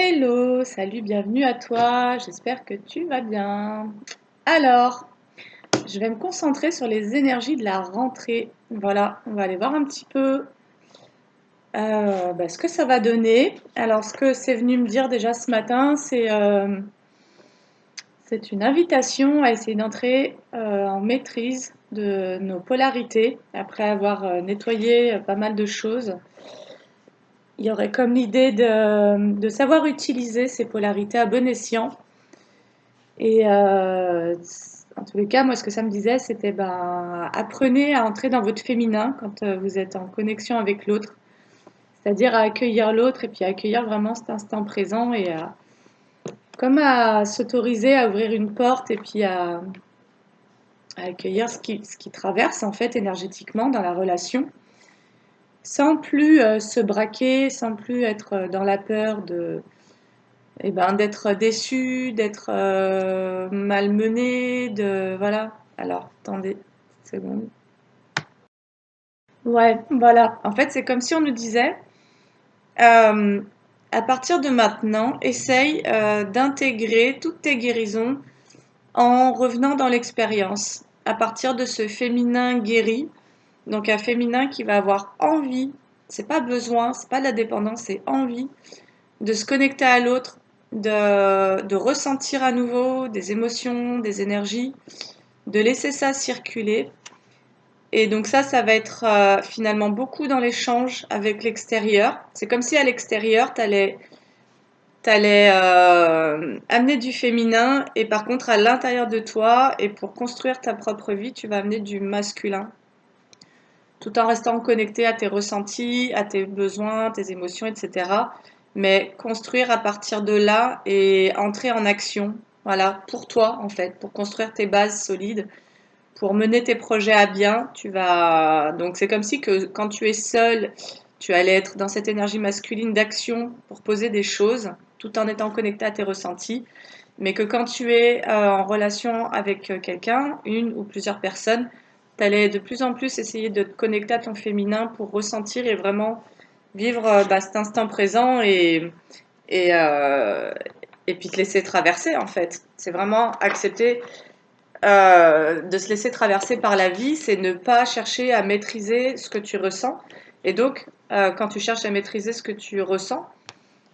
Hello, salut, bienvenue à toi, j'espère que tu vas bien. Alors, je vais me concentrer sur les énergies de la rentrée. Voilà, on va aller voir un petit peu ce que ça va donner. Alors, ce que c'est venu me dire déjà ce matin, c'est une invitation à essayer d'entrer en maîtrise de nos polarités après avoir nettoyé pas mal de choses. Il y aurait comme l'idée de savoir utiliser ces polarités à bon escient. Et en tous les cas, moi, ce que ça me disait, c'était apprenez à entrer dans votre féminin quand vous êtes en connexion avec l'autre, c'est-à-dire à accueillir l'autre et puis à accueillir vraiment cet instant présent et comme à s'autoriser à ouvrir une porte et puis à accueillir ce qui traverse en fait énergétiquement dans la relation, sans plus se braquer, sans plus être dans la peur d'être déçu, d'être malmené, voilà. Alors, attendez une seconde. Ouais, voilà. En fait, c'est comme si on nous disait, euh, à partir de maintenant, essaye d'intégrer toutes tes guérisons en revenant dans l'expérience. À partir de ce féminin guéri, donc un féminin qui va avoir envie, c'est pas besoin, c'est pas de la dépendance, c'est envie de se connecter à l'autre, de ressentir à nouveau des émotions, des énergies, de laisser ça circuler. Et donc ça va être finalement beaucoup dans l'échange avec l'extérieur. C'est comme si à l'extérieur, t'allais amener du féminin et par contre à l'intérieur de toi, et pour construire ta propre vie, tu vas amener du masculin, tout en restant connecté à tes ressentis, à tes besoins, tes émotions, etc. Mais construire à partir de là et entrer en action, voilà, pour toi en fait, pour construire tes bases solides, pour mener tes projets à bien. Donc c'est comme si que quand tu es seul, tu allais être dans cette énergie masculine d'action pour poser des choses, tout en étant connecté à tes ressentis. Mais que quand tu es en relation avec quelqu'un, une ou plusieurs personnes, tu allais de plus en plus essayer de te connecter à ton féminin pour ressentir et vraiment vivre cet instant présent et, euh, et puis te laisser traverser en fait. C'est vraiment accepter de se laisser traverser par la vie, c'est ne pas chercher à maîtriser ce que tu ressens. Et donc, quand tu cherches à maîtriser ce que tu ressens,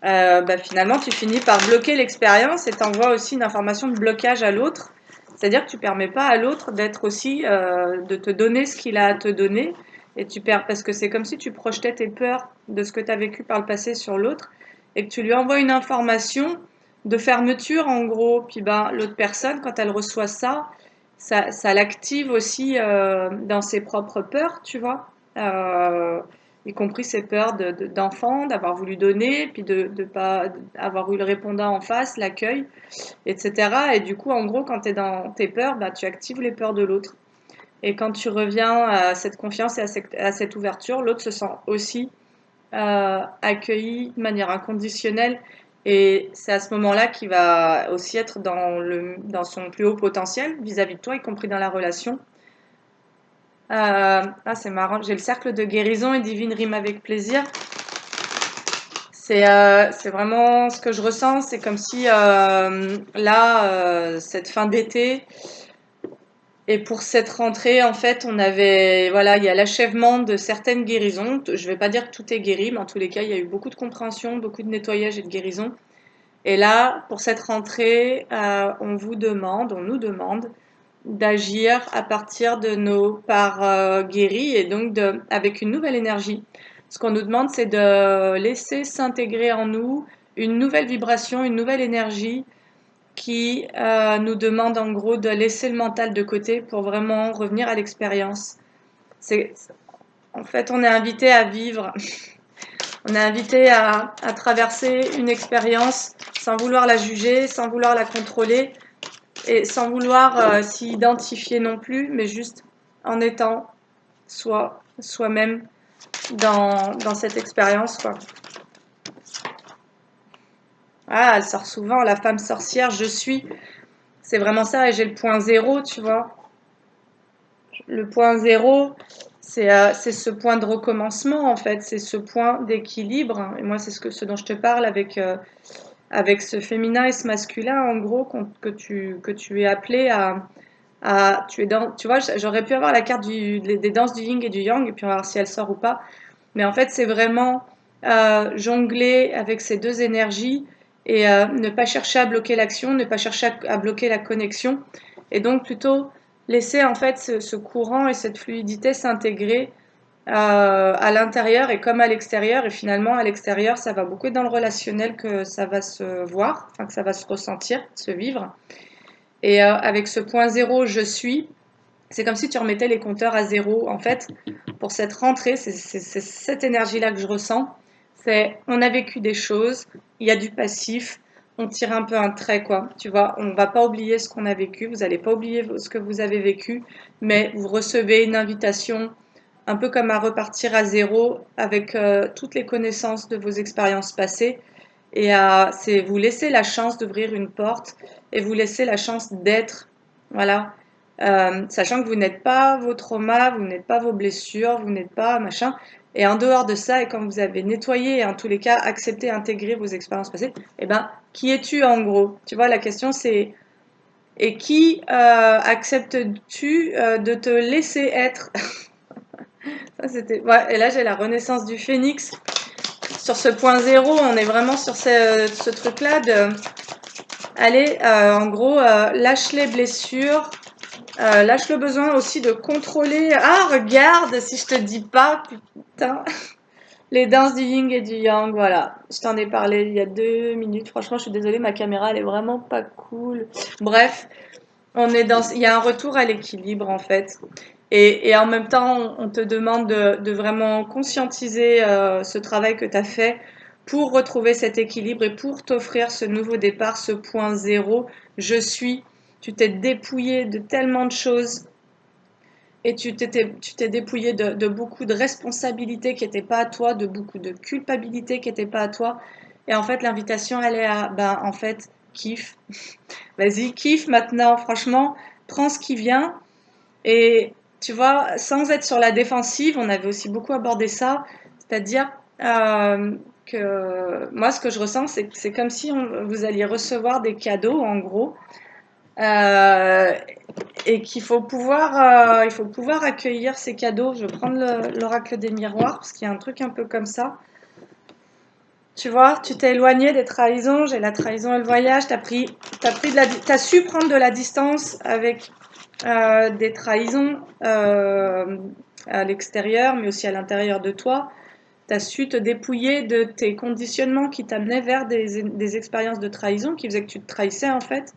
finalement, tu finis par bloquer l'expérience et t'envoies aussi une information de blocage à l'autre. C'est-à-dire que tu permets pas à l'autre d'être aussi, de te donner ce qu'il a à te donner. Et tu perds, parce que c'est comme si tu projetais tes peurs de ce que tu as vécu par le passé sur l'autre et que tu lui envoies une information de fermeture en gros. Puis l'autre personne, quand elle reçoit ça l'active aussi dans ses propres peurs, tu vois. Y compris ses peurs d'enfant, d'avoir voulu donner, puis de pas avoir eu le répondant en face, l'accueil, etc. Et du coup, en gros, quand tu es dans tes peurs, tu actives les peurs de l'autre. Et quand tu reviens à cette confiance et à cette ouverture, l'autre se sent aussi accueilli de manière inconditionnelle. Et c'est à ce moment-là qu'il va aussi être dans son plus haut potentiel vis-à-vis de toi, y compris dans la relation. C'est marrant, j'ai le cercle de guérison et divine rime avec plaisir. C'est vraiment ce que je ressens. C'est comme si cette fin d'été et pour cette rentrée, en fait, il y a l'achèvement de certaines guérisons. Je vais pas dire que tout est guéri, mais en tous les cas, il y a eu beaucoup de compréhension, beaucoup de nettoyage et de guérison. Et là, pour cette rentrée, on nous demande d'agir à partir de nos parts guéries et donc avec une nouvelle énergie. Ce qu'on nous demande, c'est de laisser s'intégrer en nous une nouvelle vibration, une nouvelle énergie qui nous demande en gros de laisser le mental de côté pour vraiment revenir à l'expérience. C'est, En fait, on est invité à vivre, on est invité à traverser une expérience sans vouloir la juger, sans vouloir la contrôler et sans vouloir s'y identifier non plus, mais juste en étant soi-même dans cette expérience, quoi. Ah, elle sort souvent, la femme sorcière, je suis. C'est vraiment ça, et j'ai le point zéro, tu vois. Le point zéro, c'est ce point de recommencement, en fait. C'est ce point d'équilibre. Et moi, c'est ce dont je te parle avec avec ce féminin et ce masculin, en gros, que tu es appelé tu es dans, tu vois, j'aurais pu avoir la carte des danses du yin et du yang, et puis on va voir si elle sort ou pas. Mais en fait, c'est vraiment jongler avec ces deux énergies et ne pas chercher à bloquer l'action, ne pas chercher à bloquer la connexion. Et donc plutôt laisser en fait ce courant et cette fluidité s'intégrer à l'intérieur et comme à l'extérieur. Et finalement, à l'extérieur, ça va beaucoup être dans le relationnel que ça va se voir, enfin que ça va se ressentir, se vivre. Et avec ce point zéro, je suis, c'est comme si tu remettais les compteurs à zéro. En fait, pour cette rentrée, c'est cette énergie-là que je ressens. C'est, on a vécu des choses, il y a du passif, on tire un peu un trait, quoi. Tu vois, on va pas oublier ce qu'on a vécu, vous n'allez pas oublier ce que vous avez vécu, mais vous recevez une invitation un peu comme à repartir à zéro avec toutes les connaissances de vos expériences passées et à c'est vous laisser la chance d'ouvrir une porte et vous laisser la chance d'être, voilà, sachant que vous n'êtes pas vos traumas, vous n'êtes pas vos blessures, vous n'êtes pas machin. Et en dehors de ça, et quand vous avez nettoyé et en tous les cas accepté, intégré vos expériences passées, eh ben, qui es-tu en gros? Tu vois, la question c'est et qui acceptes-tu de te laisser être? Ça, c'était... Ouais, et là, j'ai la renaissance du phénix. Sur ce point zéro, on est vraiment sur ce truc-là de... Allez, en gros, lâche les blessures, lâche le besoin aussi de contrôler. Ah, regarde, si je te dis pas, putain, les danses du yin et du yang, voilà. Je t'en ai parlé il y a 2 minutes. Franchement, je suis désolée, ma caméra, elle est vraiment pas cool. Bref, il y a un retour à l'équilibre, en fait. Et en même temps, on te demande de vraiment conscientiser ce travail que tu as fait pour retrouver cet équilibre et pour t'offrir ce nouveau départ, ce point zéro. Je suis. Tu t'es dépouillé de tellement de choses et tu t'es dépouillé de beaucoup de responsabilités qui n'étaient pas à toi, de beaucoup de culpabilité qui n'étaient pas à toi. Et en fait, l'invitation, elle est à, ben, en fait, kiffe. Vas-y, kiffe maintenant. Franchement, prends ce qui vient et tu vois, sans être sur la défensive, on avait aussi beaucoup abordé ça, c'est-à-dire que moi, ce que je ressens, c'est que c'est comme si vous alliez recevoir des cadeaux, en gros, euh, et il faut pouvoir accueillir ces cadeaux. Je vais prendre l'oracle des miroirs, parce qu'il y a un truc un peu comme ça. Tu vois, tu t'es éloigné des trahisons, j'ai la trahison et le voyage, t'as su prendre de la distance avec des trahisons à l'extérieur, mais aussi à l'intérieur de toi. Tu as su te dépouiller de tes conditionnements qui t'amenaient vers des expériences de trahison qui faisaient que tu te trahissais en fait.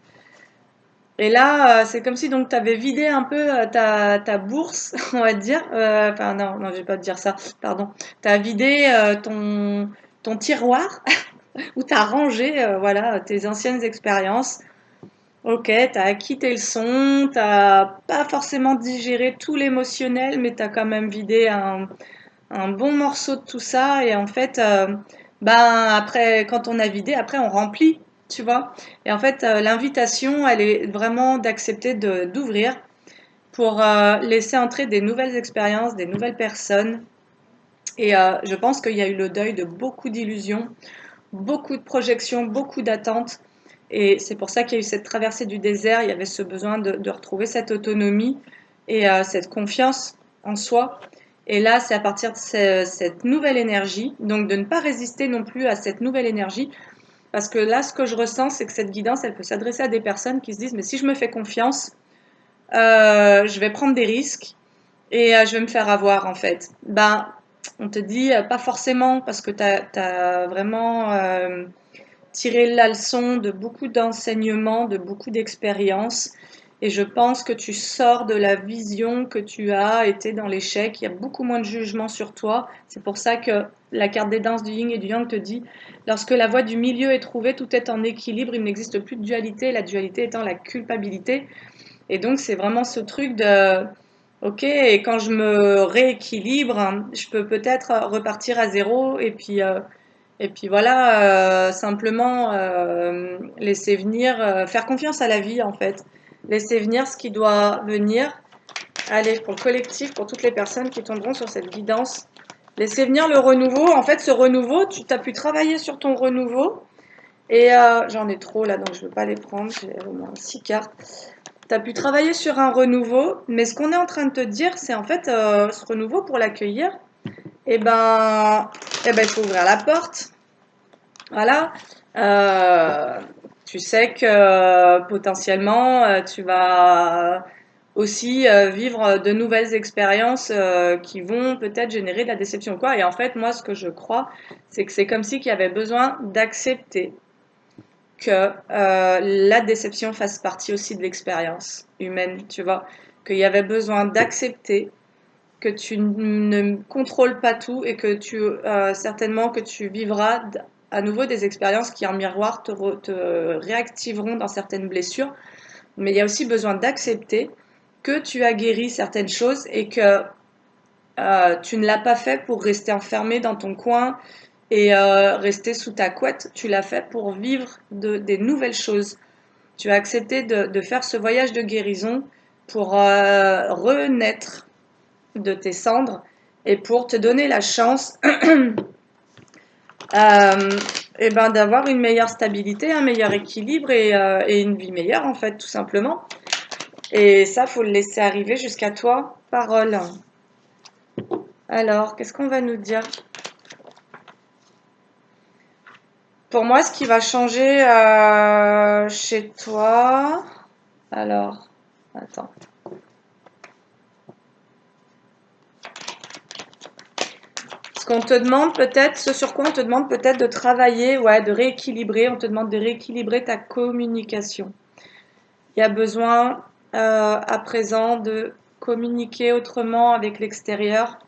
Et là, c'est comme si donc tu avais vidé un peu ta bourse, on va dire. Enfin, non, non, je vais pas te dire ça, pardon. Tu as vidé ton tiroir où tu as rangé voilà, tes anciennes expériences. Ok, t'as acquis tes leçons, t'as pas forcément digéré tout l'émotionnel, mais t'as quand même vidé un bon morceau de tout ça. Et en fait, ben après, quand on a vidé, après on remplit, tu vois. Et en fait, l'invitation, elle est vraiment d'accepter d'ouvrir pour laisser entrer des nouvelles expériences, des nouvelles personnes. Et je pense qu'il y a eu le deuil de beaucoup d'illusions, beaucoup de projections, beaucoup d'attentes. Et c'est pour ça qu'il y a eu cette traversée du désert. Il y avait ce besoin de retrouver cette autonomie et cette confiance en soi. Et là, c'est à partir de cette nouvelle énergie, donc de ne pas résister non plus à cette nouvelle énergie, parce que là, ce que je ressens, c'est que cette guidance, elle peut s'adresser à des personnes qui se disent, mais si je me fais confiance, je vais prendre des risques et je vais me faire avoir en fait. Ben, on te dit pas forcément, parce que tu as vraiment tiré la leçon de beaucoup d'enseignements, de beaucoup d'expériences. Et je pense que tu sors de la vision que tu as été dans l'échec. Il y a beaucoup moins de jugement sur toi. C'est pour ça que la carte des danses du yin et du yang te dit, lorsque la voie du milieu est trouvée, tout est en équilibre, il n'existe plus de dualité, la dualité étant la culpabilité. Et donc c'est vraiment ce truc de, ok, et quand je me rééquilibre, je peux peut-être repartir à zéro et puis voilà, simplement laisser venir, faire confiance à la vie en fait. Laisser venir ce qui doit venir. Allez, pour le collectif, pour toutes les personnes qui tomberont sur cette guidance. Laisser venir le renouveau. En fait, ce renouveau, tu as pu travailler sur ton renouveau. Et j'en ai trop là, donc je ne veux pas les prendre. J'ai au moins 6 cartes. Tu as pu travailler sur un renouveau, mais ce qu'on est en train de te dire, c'est en fait, ce renouveau, pour l'accueillir, il faut ouvrir la porte. Voilà. Tu sais que potentiellement, tu vas aussi vivre de nouvelles expériences qui vont peut-être générer de la déception ou quoi. Et en fait, moi, ce que je crois, c'est que c'est comme si qu'il y avait besoin d'accepter que la déception fasse partie aussi de l'expérience humaine, tu vois. Qu'il y avait besoin d'accepter que tu ne contrôles pas tout et que certainement que tu vivras à nouveau des expériences qui en miroir te réactiveront dans certaines blessures. Mais il y a aussi besoin d'accepter que tu as guéri certaines choses et que tu ne l'as pas fait pour rester enfermé dans ton coin et rester sous ta couette. Tu l'as fait pour vivre des nouvelles choses. Tu as accepté de faire ce voyage de guérison pour renaître de tes cendres et pour te donner la chance d'avoir une meilleure stabilité, un meilleur équilibre et une vie meilleure en fait, tout simplement. Et ça, faut le laisser arriver jusqu'à toi. Parole. Alors, qu'est-ce qu'on va nous dire? Pour moi, ce qui va changer chez toi... Alors, attends. Qu'on te demande peut-être, ce sur quoi on te demande peut-être de travailler, ouais, de rééquilibrer, on te demande de rééquilibrer ta communication. Il y a besoin à présent de communiquer autrement avec l'extérieur,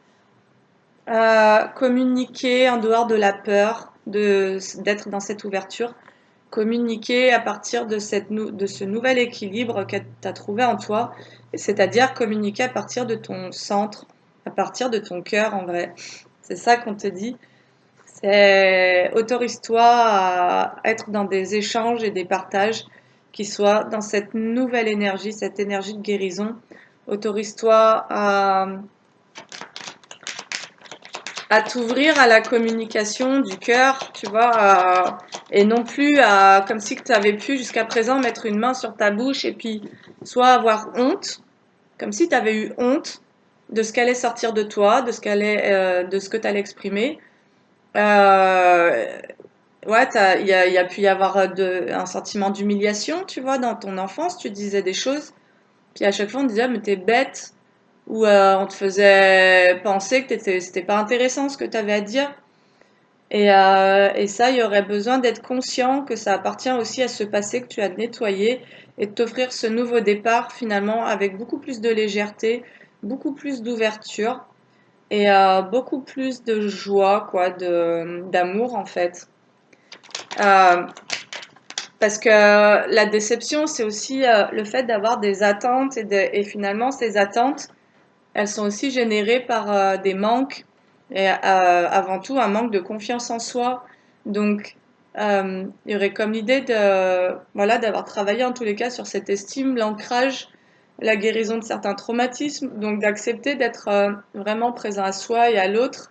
communiquer en dehors de la peur d'être dans cette ouverture, communiquer à partir de ce nouvel équilibre que tu as trouvé en toi, c'est-à-dire communiquer à partir de ton centre, à partir de ton cœur en vrai. C'est ça qu'on te dit. Autorise-toi à être dans des échanges et des partages qui soient dans cette nouvelle énergie, cette énergie de guérison. Autorise-toi à t'ouvrir à la communication du cœur, tu vois, et non plus comme si tu avais pu jusqu'à présent mettre une main sur ta bouche et puis soit avoir honte, comme si tu avais eu honte de ce qu'allait sortir de toi, de ce que tu allais exprimer. Ouais, il y a pu y avoir un sentiment d'humiliation, tu vois, dans ton enfance. Tu disais des choses, puis à chaque fois on te disait, ah, mais t'es bête, ou on te faisait penser que c'était pas intéressant ce que tu avais à dire. Et ça, il y aurait besoin d'être conscient que ça appartient aussi à ce passé que tu as nettoyé et de t'offrir ce nouveau départ finalement avec beaucoup plus de légèreté, beaucoup plus d'ouverture et beaucoup plus de joie, quoi, d'amour en fait. Euh, Parce que la déception, c'est aussi le fait d'avoir des attentes et finalement, ces attentes, elles sont aussi générées par des manques et avant tout un manque de confiance en soi. Donc, il y aurait comme l'idée voilà, d'avoir travaillé en tous les cas sur cette estime, l'ancrage, la guérison de certains traumatismes, donc d'accepter d'être vraiment présent à soi et à l'autre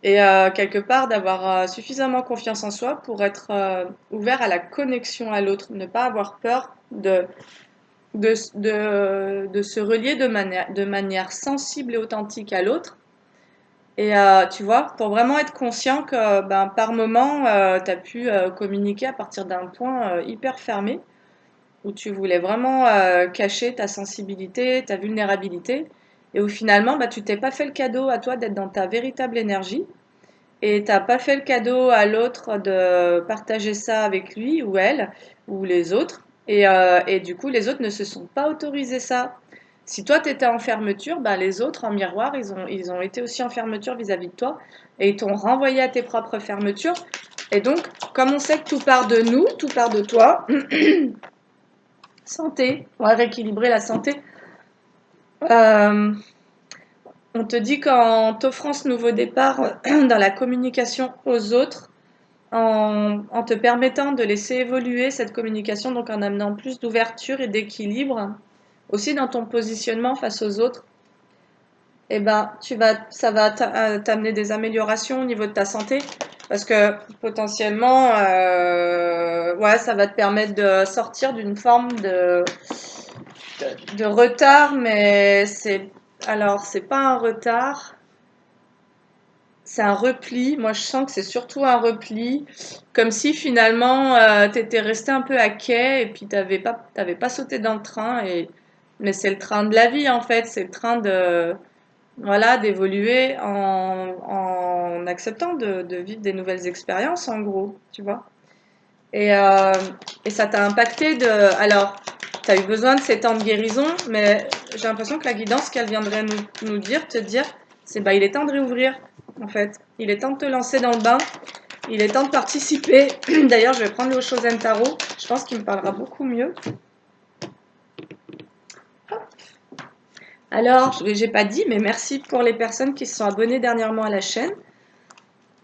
et quelque part d'avoir suffisamment confiance en soi pour être ouvert à la connexion à l'autre, ne pas avoir peur de se relier de manière sensible et authentique à l'autre. Et tu vois, pour vraiment être conscient que par moment, tu as pu communiquer à partir d'un point hyper fermé, où tu voulais vraiment cacher ta sensibilité, ta vulnérabilité, et où finalement, tu t'es pas fait le cadeau à toi d'être dans ta véritable énergie, et t'as pas fait le cadeau à l'autre de partager ça avec lui ou elle ou les autres. Et du coup, les autres ne se sont pas autorisés ça. Si toi, tu étais en fermeture, les autres, en miroir, ils ont été aussi en fermeture vis-à-vis de toi et ils t'ont renvoyé à tes propres fermetures. Et donc, comme on sait que tout part de nous, tout part de toi, santé, on va rééquilibrer la santé. On te dit qu'en t'offrant ce nouveau départ dans la communication aux autres, en te permettant de laisser évoluer cette communication, donc en amenant plus d'ouverture et d'équilibre, aussi dans ton positionnement face aux autres, ça va t'amener des améliorations au niveau de ta santé, parce que potentiellement, ouais, ça va te permettre de sortir d'une forme de retard, mais c'est pas un retard, c'est un repli. Moi, je sens que c'est surtout un repli, comme si finalement, t'étais resté un peu à quai et puis t'avais pas sauté dans le train mais c'est le train de la vie, en fait. C'est le train voilà, d'évoluer en acceptant de vivre des nouvelles expériences, en gros, tu vois. Et, euh, et ça t'a impacté alors, tu as eu besoin de ces temps de guérison, mais j'ai l'impression que la guidance qu'elle viendrait nous dire, te dire, c'est bah, il est temps de réouvrir, en fait. Il est temps de te lancer dans le bain. Il est temps de participer. D'ailleurs, je vais prendre le Shozen Tarot. Je pense qu'il me parlera beaucoup mieux. Alors, j'ai pas dit, mais merci pour les personnes qui se sont abonnées dernièrement à la chaîne.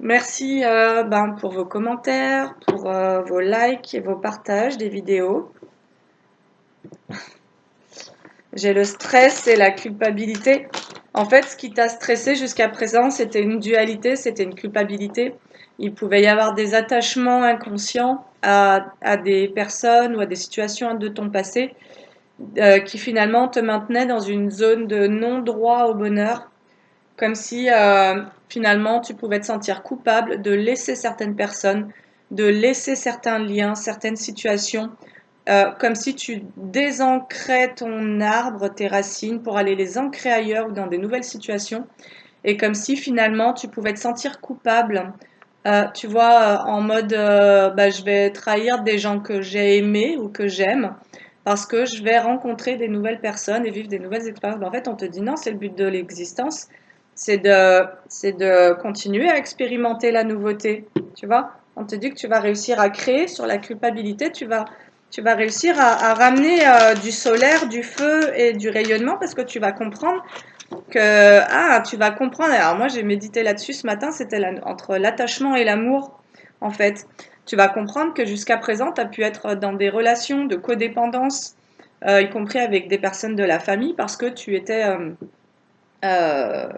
Merci pour vos commentaires, pour vos likes et vos partages des vidéos. J'ai le stress et la culpabilité. En fait, ce qui t'a stressé jusqu'à présent, c'était une dualité, c'était une culpabilité. Il pouvait y avoir des attachements inconscients à des personnes ou à des situations de ton passé qui finalement te maintenaient dans une zone de non-droit au bonheur, comme si finalement tu pouvais te sentir coupable de laisser certaines personnes, de laisser certains liens, certaines situations, comme si tu désancrais ton arbre, tes racines, pour aller les ancrer ailleurs ou dans des nouvelles situations, et comme si finalement tu pouvais te sentir coupable, tu vois, en mode je vais trahir des gens que j'ai aimés ou que j'aime parce que je vais rencontrer des nouvelles personnes et vivre des nouvelles expériences. En fait, on te dit non, c'est le but de l'existence, c'est de continuer à expérimenter la nouveauté, tu vois. On te dit que tu vas réussir à créer sur la culpabilité, tu vas réussir à ramener du solaire, du feu et du rayonnement parce que tu vas comprendre tu vas comprendre. Alors moi, j'ai médité là-dessus ce matin, c'était entre l'attachement et l'amour, en fait. Tu vas comprendre que jusqu'à présent, tu as pu être dans des relations de codépendance, y compris avec des personnes de la famille, parce que tu étais euh,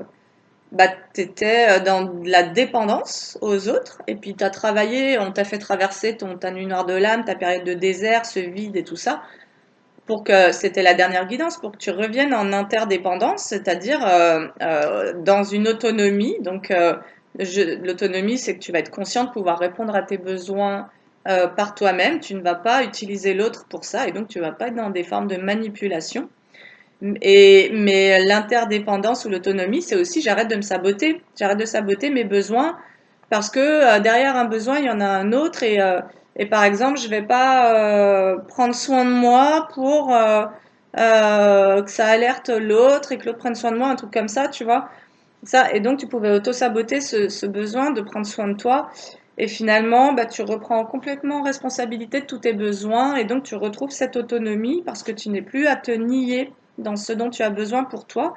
t'étais dans de la dépendance aux autres, et puis tu as travaillé, on t'a fait traverser ta nuit noire de l'âme, ta période de désert, ce vide et tout ça, pour que c'était la dernière guidance, pour que tu reviennes en interdépendance, c'est-à-dire dans une autonomie. Donc, l'autonomie, c'est que tu vas être conscient de pouvoir répondre à tes besoins par toi-même. Tu ne vas pas utiliser l'autre pour ça, et donc tu ne vas pas être dans des formes de manipulation. Mais l'interdépendance ou l'autonomie, c'est aussi j'arrête de me saboter. J'arrête de saboter mes besoins parce que derrière un besoin, il y en a un autre. Et par exemple, je vais pas prendre soin de moi pour que ça alerte l'autre et que l'autre prenne soin de moi, un truc comme ça, tu vois. Ça, et donc, tu pouvais auto-saboter ce besoin de prendre soin de toi. Et finalement, tu reprends complètement responsabilité de tous tes besoins et donc tu retrouves cette autonomie parce que tu n'es plus à te nier dans ce dont tu as besoin pour toi.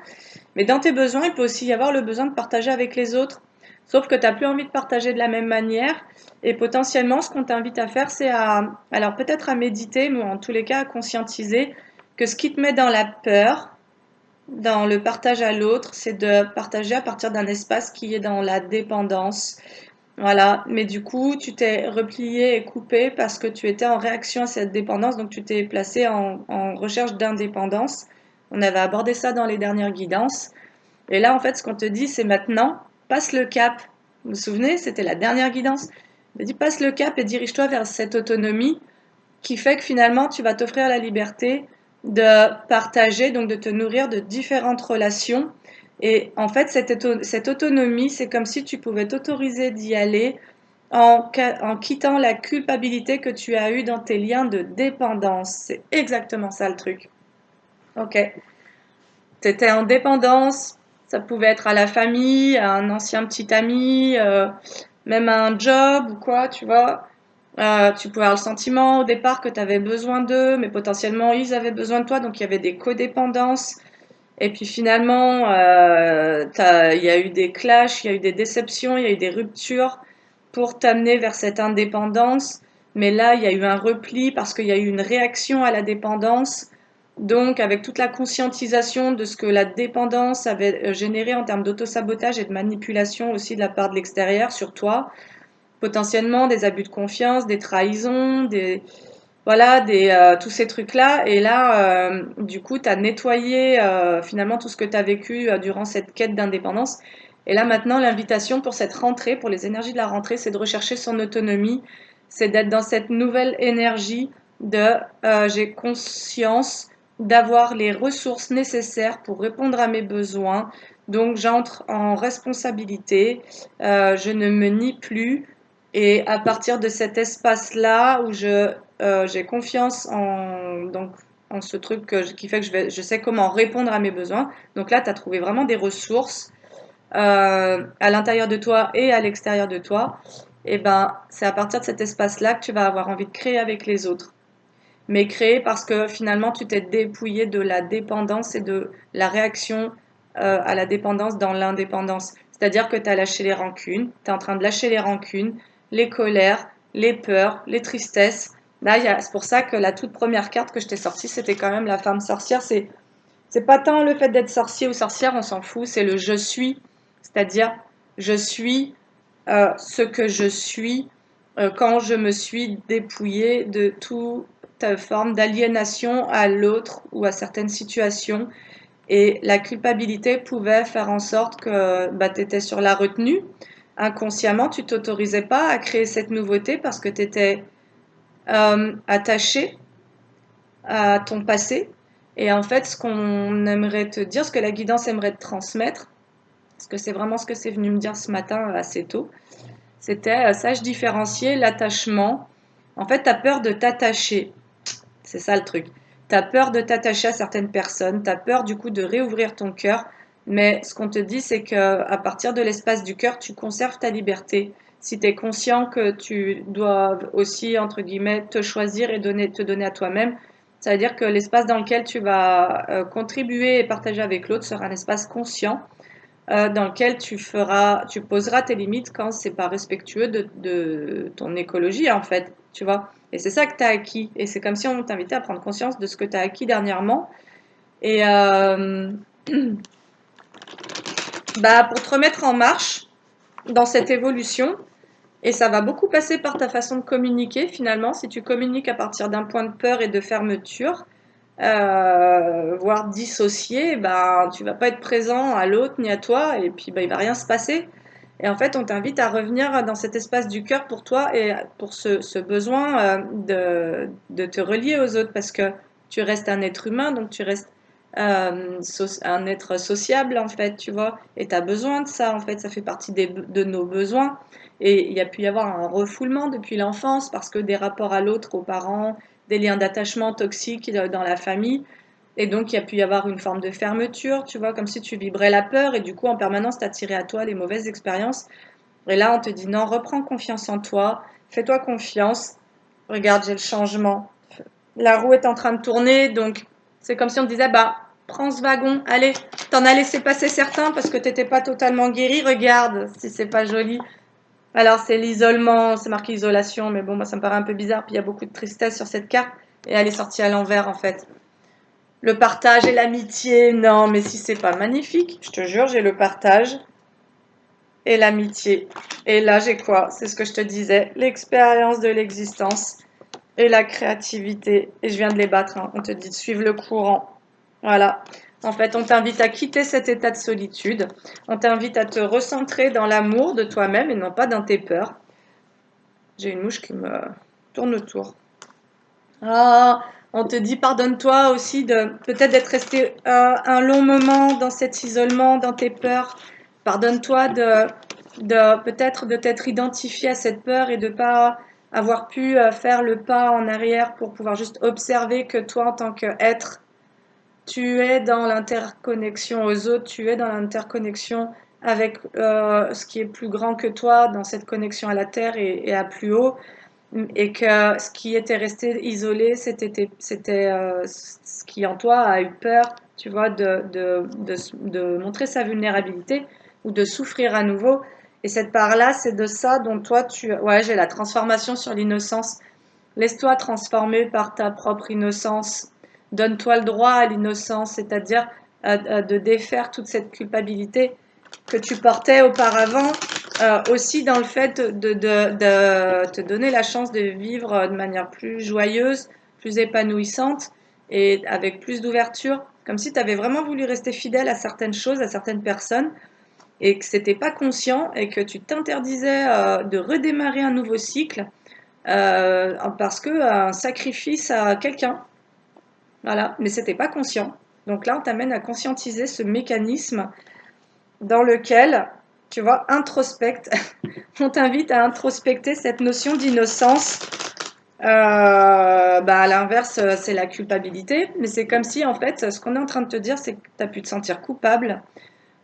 Mais dans tes besoins, il peut aussi y avoir le besoin de partager avec les autres. Sauf que tu n'as plus envie de partager de la même manière. Et potentiellement, ce qu'on t'invite à faire, c'est alors peut-être à méditer, mais en tous les cas à conscientiser que ce qui te met dans la peur, dans le partage à l'autre, c'est de partager à partir d'un espace qui est dans la dépendance. Voilà, mais du coup, tu t'es replié et coupé parce que tu étais en réaction à cette dépendance, donc tu t'es placé en recherche d'indépendance. On avait abordé ça dans les dernières guidances. Et là, en fait, ce qu'on te dit, c'est maintenant, passe le cap. Vous vous souvenez, c'était la dernière guidance. On te dit, passe le cap et dirige-toi vers cette autonomie qui fait que finalement, tu vas t'offrir la liberté de partager, donc de te nourrir de différentes relations. Et en fait, cette autonomie, c'est comme si tu pouvais t'autoriser d'y aller en quittant la culpabilité que tu as eue dans tes liens de dépendance. C'est exactement ça le truc. Ok. Tu étais en dépendance, ça pouvait être à la famille, à un ancien petit ami, même à un job ou quoi, tu vois. Tu pouvais avoir le sentiment au départ que tu avais besoin d'eux, mais potentiellement ils avaient besoin de toi, donc il y avait des codépendances. Et puis finalement, il y a eu des clashs, il y a eu des déceptions, il y a eu des ruptures pour t'amener vers cette indépendance. Mais là, il y a eu un repli parce qu'il y a eu une réaction à la dépendance. Donc, avec toute la conscientisation de ce que la dépendance avait généré en termes d'autosabotage et de manipulation aussi de la part de l'extérieur sur toi, potentiellement des abus de confiance, des trahisons, voilà, tous ces trucs-là. Et là, du coup, tu as nettoyé finalement tout ce que tu as vécu durant cette quête d'indépendance. Et là, maintenant, l'invitation pour cette rentrée, pour les énergies de la rentrée, c'est de rechercher son autonomie, c'est d'être dans cette nouvelle énergie de j'ai conscience d'avoir les ressources nécessaires pour répondre à mes besoins. Donc, j'entre en responsabilité, je ne me nie plus. Et à partir de cet espace-là où j'ai confiance en ce truc qui fait que je sais comment répondre à mes besoins. Donc là, tu as trouvé vraiment des ressources à l'intérieur de toi et à l'extérieur de toi. Et ben, c'est à partir de cet espace-là que tu vas avoir envie de créer avec les autres. Mais créer parce que finalement, tu t'es dépouillé de la dépendance et de la réaction à la dépendance dans l'indépendance. C'est-à-dire que tu as lâché les rancunes, tu es en train de lâcher les rancunes, les colères, les peurs, les tristesses. Là, c'est pour ça que la toute première carte que je t'ai sortie, c'était quand même la femme sorcière. C'est pas tant le fait d'être sorcier ou sorcière, on s'en fout, c'est le je suis. C'est-à-dire, je suis ce que je suis quand je me suis dépouillée de toute forme d'aliénation à l'autre ou à certaines situations. Et la culpabilité pouvait faire en sorte que bah, tu étais sur la retenue. Inconsciemment, tu t'autorisais pas à créer cette nouveauté parce que tu étais attaché à ton passé. Et en fait, ce qu'on aimerait te dire, ce que la guidance aimerait te transmettre, parce que c'est vraiment ce que c'est venu me dire ce matin assez tôt, c'était sache différencier l'attachement. En fait, tu as peur de t'attacher. C'est ça le truc. Tu as peur de t'attacher à certaines personnes, tu as peur du coup de réouvrir ton cœur, mais ce qu'on te dit, c'est qu'à partir de l'espace du cœur, tu conserves ta liberté. Si tu es conscient que tu dois aussi, entre guillemets, te choisir et te donner à toi-même, ça veut dire que l'espace dans lequel tu vas contribuer et partager avec l'autre sera un espace conscient dans lequel tu poseras tes limites quand c'est pas respectueux de ton écologie en fait, tu vois. Et c'est ça que tu as acquis. Et c'est comme si on t'invitait à prendre conscience de ce que tu as acquis dernièrement. Et bah, pour te remettre en marche dans cette évolution, et ça va beaucoup passer par ta façon de communiquer finalement. Si tu communiques à partir d'un point de peur et de fermeture, voire dissocié, ben, tu vas pas être présent à l'autre ni à toi, et puis ben, il va rien se passer. Et en fait, on t'invite à revenir dans cet espace du cœur pour toi et pour ce besoin de te relier aux autres, parce que tu restes un être humain, donc tu restes un être sociable en fait, tu vois, et tu as besoin de ça en fait, ça fait partie de nos besoins. Et il y a pu y avoir un refoulement depuis l'enfance parce que des rapports à l'autre, aux parents, des liens d'attachement toxiques dans la famille. Et donc, il y a pu y avoir une forme de fermeture, tu vois, comme si tu vibrais la peur et du coup, en permanence, t'attirais à toi les mauvaises expériences. Et là, on te dit non, reprends confiance en toi, fais-toi confiance. Regarde, j'ai le changement. La roue est en train de tourner, donc c'est comme si on te disait, bah, prends ce wagon, allez, t'en as laissé passer certains parce que t'étais pas totalement guéri, regarde si c'est pas joli. Alors, c'est l'isolement, c'est marqué isolation, mais bon, bah, ça me paraît un peu bizarre. Puis il y a beaucoup de tristesse sur cette carte et elle est sortie à l'envers en fait. Le partage et l'amitié, non, mais si c'est pas magnifique, je te jure, j'ai le partage et l'amitié. Et là, j'ai quoi? C'est ce que je te disais, l'expérience de l'existence et la créativité. Et je viens de les battre, hein. On te dit de suivre le courant. Voilà. En fait, on t'invite à quitter cet état de solitude. On t'invite à te recentrer dans l'amour de toi-même et non pas dans tes peurs. J'ai une mouche qui me tourne autour. Ah, on te dit pardonne-toi aussi de peut-être d'être resté un long moment dans cet isolement, dans tes peurs. Pardonne-toi de peut-être de t'être identifié à cette peur et de pas avoir pu faire le pas en arrière pour pouvoir juste observer que toi en tant qu'être, tu es dans l'interconnexion aux autres, tu es dans l'interconnexion avec ce qui est plus grand que toi, dans cette connexion à la terre et à plus haut, et que ce qui était resté isolé, c'était ce qui en toi a eu peur, tu vois, de montrer sa vulnérabilité ou de souffrir à nouveau. Et cette part-là, c'est de ça dont toi, ouais, j'ai la transformation sur l'innocence. Laisse-toi transformer par ta propre innocence. Donne-toi le droit à l'innocence, c'est-à-dire de défaire toute cette culpabilité que tu portais auparavant aussi dans le fait de te donner la chance de vivre de manière plus joyeuse, plus épanouissante et avec plus d'ouverture, comme si tu avais vraiment voulu rester fidèle à certaines choses, à certaines personnes, et que c'était pas conscient et que tu t'interdisais de redémarrer un nouveau cycle parce que un sacrifice à quelqu'un, voilà, mais c'était pas conscient. Donc là, on t'amène à conscientiser ce mécanisme dans lequel, tu vois, introspecte. On t'invite à introspecter cette notion d'innocence. À l'inverse, c'est la culpabilité, mais c'est comme si, en fait, ce qu'on est en train de te dire, c'est que tu as pu te sentir coupable,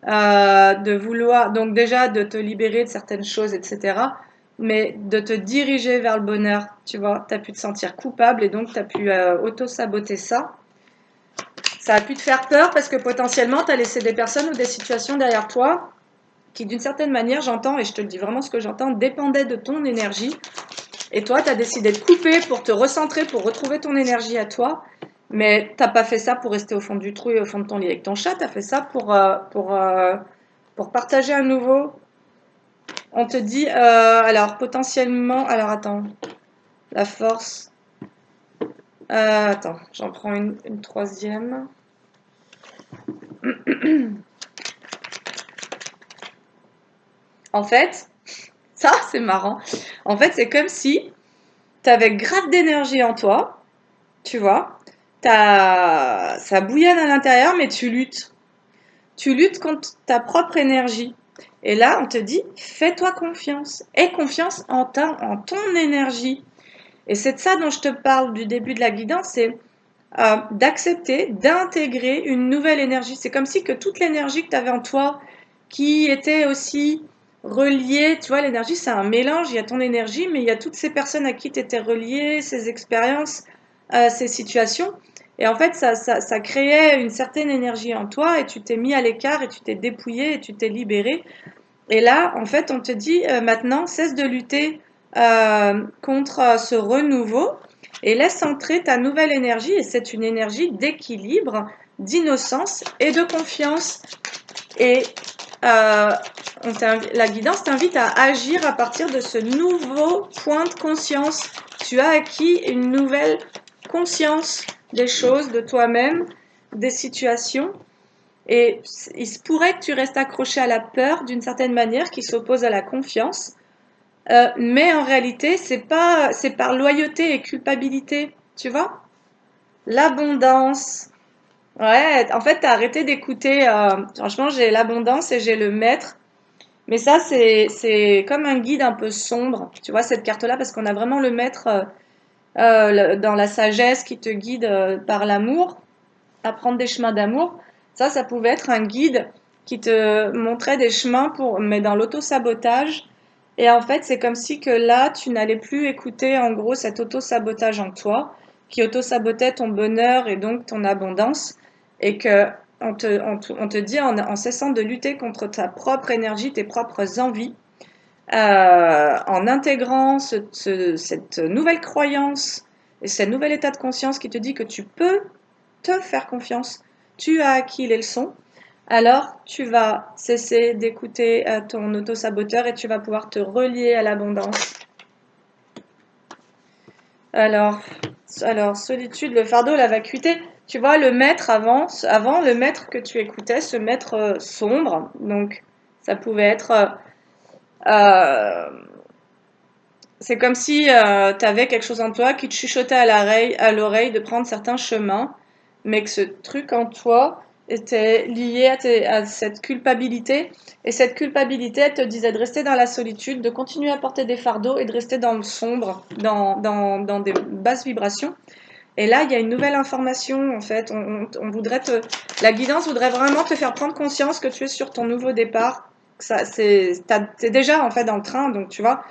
de vouloir, donc déjà de te libérer de certaines choses, etc., mais de te diriger vers le bonheur, tu vois, tu as pu te sentir coupable et donc tu as pu auto-saboter ça. Ça a pu te faire peur parce que potentiellement, tu as laissé des personnes ou des situations derrière toi qui, d'une certaine manière, j'entends, et je te le dis vraiment ce que j'entends, dépendaient de ton énergie. Et toi, tu as décidé de couper pour te recentrer, pour retrouver ton énergie à toi. Mais t'as pas fait ça pour rester au fond du trou et au fond de ton lit avec ton chat. Tu as fait ça pour partager à nouveau. On te dit, alors potentiellement, alors attends, la force. Attends, j'en prends une troisième. En fait, ça c'est marrant. En fait, c'est comme si tu avais grave d'énergie en toi, tu vois. Ça bouillonne à l'intérieur, mais tu luttes. Tu luttes contre ta propre énergie. Et là, on te dit, fais-toi confiance. Aie confiance en ton énergie. Et c'est de ça dont je te parle du début de la guidance, c'est d'accepter, d'intégrer une nouvelle énergie. C'est comme si que toute l'énergie que tu avais en toi, qui était aussi reliée, tu vois, l'énergie c'est un mélange, il y a ton énergie, mais il y a toutes ces personnes à qui tu étais relié, ces expériences, ces situations. Et en fait, ça créait une certaine énergie en toi et tu t'es mis à l'écart et tu t'es dépouillé et tu t'es libéré. Et là, en fait, on te dit maintenant, cesse de lutter contre ce renouveau et laisse entrer ta nouvelle énergie. Et c'est une énergie d'équilibre, d'innocence et de confiance. Et euh, la guidance t'invite à agir à partir de ce nouveau point de conscience. Tu as acquis une nouvelle conscience des choses, de toi-même, des situations. Et il se pourrait que tu restes accroché à la peur d'une certaine manière qui s'oppose à la confiance. Mais en réalité, c'est par loyauté et culpabilité, tu vois? L'abondance. Ouais, en fait, t'as arrêté d'écouter. Franchement, j'ai l'abondance et j'ai le maître. Mais ça, c'est comme un guide un peu sombre, tu vois, cette carte-là, parce qu'on a vraiment le maître dans la sagesse qui te guide par l'amour, à prendre des chemins d'amour. Ça pouvait être un guide qui te montrait des chemins mais dans l'auto-sabotage. Et en fait, c'est comme si que là, tu n'allais plus écouter en gros cet auto-sabotage en toi, qui auto-sabotait ton bonheur et donc ton abondance, et que on te dit en cessant de lutter contre ta propre énergie, tes propres envies, en intégrant cette nouvelle croyance et ce nouvel état de conscience qui te dit que tu peux te faire confiance, tu as acquis les leçons, alors tu vas cesser d'écouter ton auto-saboteur et tu vas pouvoir te relier à l'abondance. Alors, solitude, le fardeau, la vacuité. Tu vois, le maître avant le maître que tu écoutais, ce maître sombre, donc ça pouvait être euh, c'est comme si tu avais quelque chose en toi qui te chuchotait à l'oreille de prendre certains chemins, mais que ce truc en toi était lié à cette culpabilité. Et cette culpabilité, elle te disait de rester dans la solitude, de continuer à porter des fardeaux et de rester dans le sombre, dans des basses vibrations. Et là, il y a une nouvelle information, en fait. La guidance voudrait vraiment te faire prendre conscience que tu es sur ton nouveau départ. T'es déjà, en fait, dans le train, donc tu vois.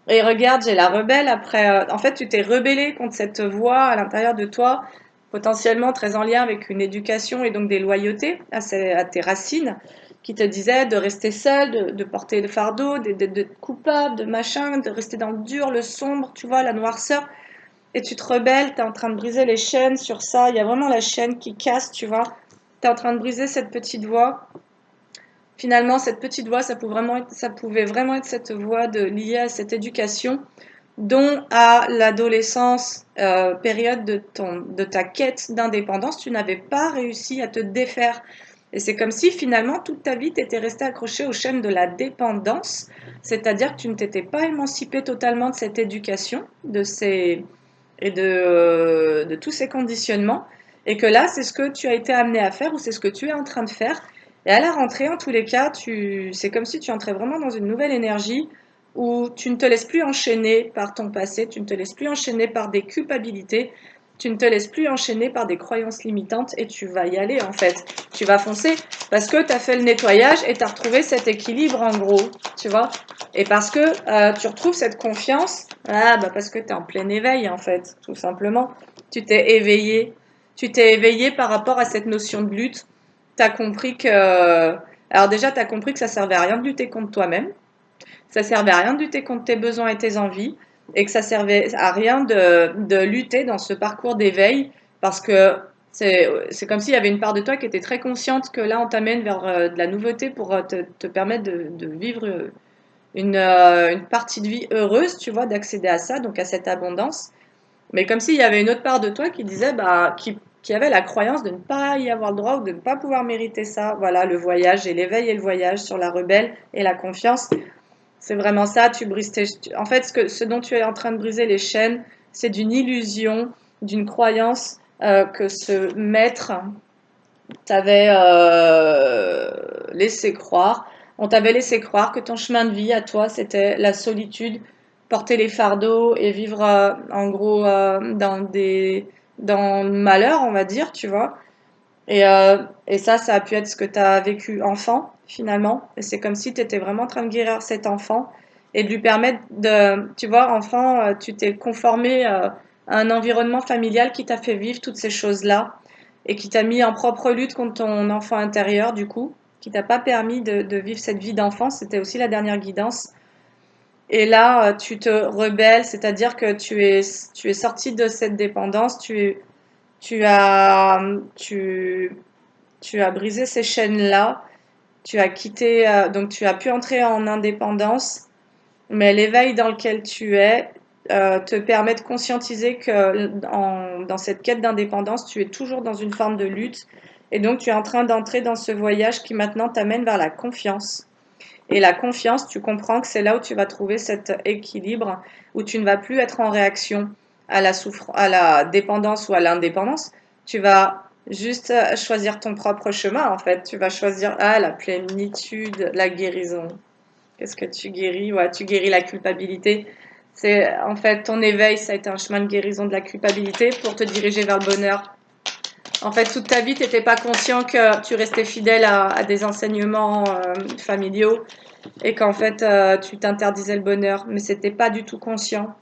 Et regarde, j'ai la rebelle après. En fait, tu t'es rebellé contre cette voix à l'intérieur de toi, potentiellement très en lien avec une éducation et donc des loyautés à tes racines, qui te disaient de rester seul, de porter le fardeau, de coupable, de machin, de rester dans le dur, le sombre, tu vois, la noirceur. Et tu te rebelles, tu es en train de briser les chaînes sur ça. Il y a vraiment la chaîne qui casse, tu vois. Tu es en train de briser cette petite voix. finalement, cette petite voix, ça pouvait vraiment être cette voix liée à cette éducation, dont à l'adolescence, période de ta quête d'indépendance, tu n'avais pas réussi à te défaire. Et c'est comme si finalement toute ta vie, tu étais resté accroché aux chaînes de la dépendance, c'est-à-dire que tu ne t'étais pas émancipé totalement de cette éducation, de tous ces conditionnements, et que là, c'est ce que tu as été amené à faire ou c'est ce que tu es en train de faire. Et à la rentrée, en tous les cas, c'est comme si tu entrais vraiment dans une nouvelle énergie où tu ne te laisses plus enchaîner par ton passé, tu ne te laisses plus enchaîner par des culpabilités, tu ne te laisses plus enchaîner par des croyances limitantes et tu vas y aller en fait. Tu vas foncer parce que tu as fait le nettoyage et tu as retrouvé cet équilibre en gros, tu vois. Et parce que tu retrouves cette confiance, parce que tu es en plein éveil en fait, tout simplement. Tu t'es éveillé. Tu t'es éveillé par rapport à cette notion de lutte. Tu as compris que... Alors déjà, tu as compris que ça servait à rien de lutter contre toi-même. Ça servait à rien de lutter contre tes besoins et tes envies. Et que ça servait à rien de lutter dans ce parcours d'éveil. Parce que c'est comme s'il y avait une part de toi qui était très consciente que là, on t'amène vers de la nouveauté pour te permettre de vivre une partie de vie heureuse, tu vois, d'accéder à ça, donc à cette abondance. Mais comme s'il y avait une autre part de toi qui disait, qui avait la croyance de ne pas y avoir le droit ou de ne pas pouvoir mériter ça. Voilà, le voyage et l'éveil et le voyage sur la rebelle et la confiance. C'est vraiment ça, tu brises En fait, ce dont tu es en train de briser les chaînes, c'est d'une illusion, d'une croyance que ce maître t'avait laissé croire. On t'avait laissé croire que ton chemin de vie à toi, c'était la solitude, porter les fardeaux et vivre en gros dans le malheur, on va dire, tu vois. Et ça a pu être ce que tu as vécu enfant, finalement. Et c'est comme si tu étais vraiment en train de guérir cet enfant et de lui permettre de, tu vois, enfant, tu t'es conformé à un environnement familial qui t'a fait vivre toutes ces choses-là et qui t'a mis en propre lutte contre ton enfant intérieur, du coup, qui t'a pas permis de vivre cette vie d'enfant. C'était aussi la dernière guidance. Et là, tu te rebelles, c'est-à-dire que tu es sorti de cette dépendance, tu as, tu, tu as brisé ces chaînes-là, tu as quitté, donc tu as pu entrer en indépendance, mais l'éveil dans lequel tu es te permet de conscientiser que dans cette quête d'indépendance, tu es toujours dans une forme de lutte, et donc tu es en train d'entrer dans ce voyage qui maintenant t'amène vers la confiance. Et la confiance, tu comprends que c'est là où tu vas trouver cet équilibre, où tu ne vas plus être en réaction à la dépendance ou à l'indépendance. Tu vas juste choisir ton propre chemin, en fait. Tu vas choisir la plénitude, la guérison. Qu'est-ce que tu guéris? Ouais, tu guéris la culpabilité. C'est en fait ton éveil, ça a été un chemin de guérison de la culpabilité pour te diriger vers le bonheur. En fait, toute ta vie, tu n'étais pas conscient que tu restais fidèle à des enseignements familiaux et qu'en fait, tu t'interdisais le bonheur, mais c'était pas du tout conscient.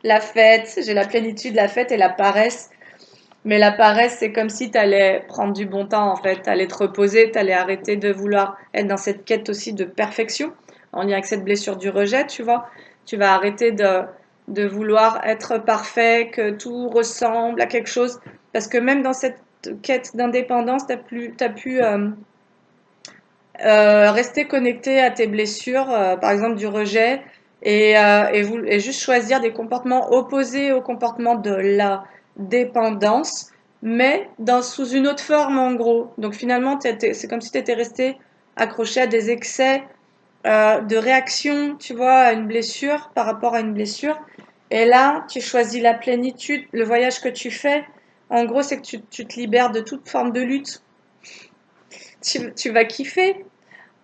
La fête, j'ai la plénitude, la fête et la paresse. Mais la paresse, c'est comme si tu allais prendre du bon temps, en fait. Tu allais te reposer, tu allais arrêter de vouloir être dans cette quête aussi de perfection, en lien avec cette blessure du rejet, tu vois. Tu vas arrêter de vouloir être parfait, que tout ressemble à quelque chose. Parce que même dans cette quête d'indépendance, t'as pu rester connecté à tes blessures, par exemple du rejet, et juste choisir des comportements opposés au comportement de la dépendance, mais sous une autre forme en gros. Donc finalement, c'est comme si tu étais resté accroché à des excès de réaction, tu vois, à une blessure, par rapport à une blessure. Et là, tu choisis la plénitude, le voyage que tu fais. En gros, c'est que tu te libères de toute forme de lutte. Tu vas kiffer.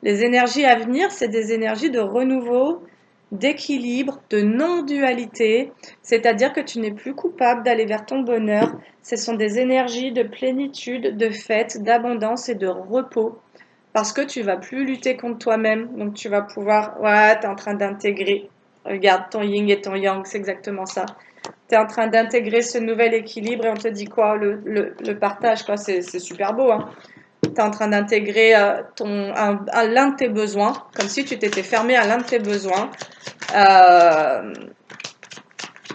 Les énergies à venir, c'est des énergies de renouveau, d'équilibre, de non-dualité, c'est-à-dire que tu n'es plus coupable d'aller vers ton bonheur. Ce sont des énergies de plénitude, de fête, d'abondance et de repos. Parce que tu vas plus lutter contre toi-même. Donc tu vas pouvoir... Ouais, tu es en train d'intégrer. Regarde, ton yin et ton yang, c'est exactement ça. Tu es en train d'intégrer ce nouvel équilibre et on te dit quoi? Le partage, quoi. C'est super beau, hein. Tu es en train d'intégrer l'un de tes besoins, comme si tu t'étais fermé à l'un de tes besoins, euh,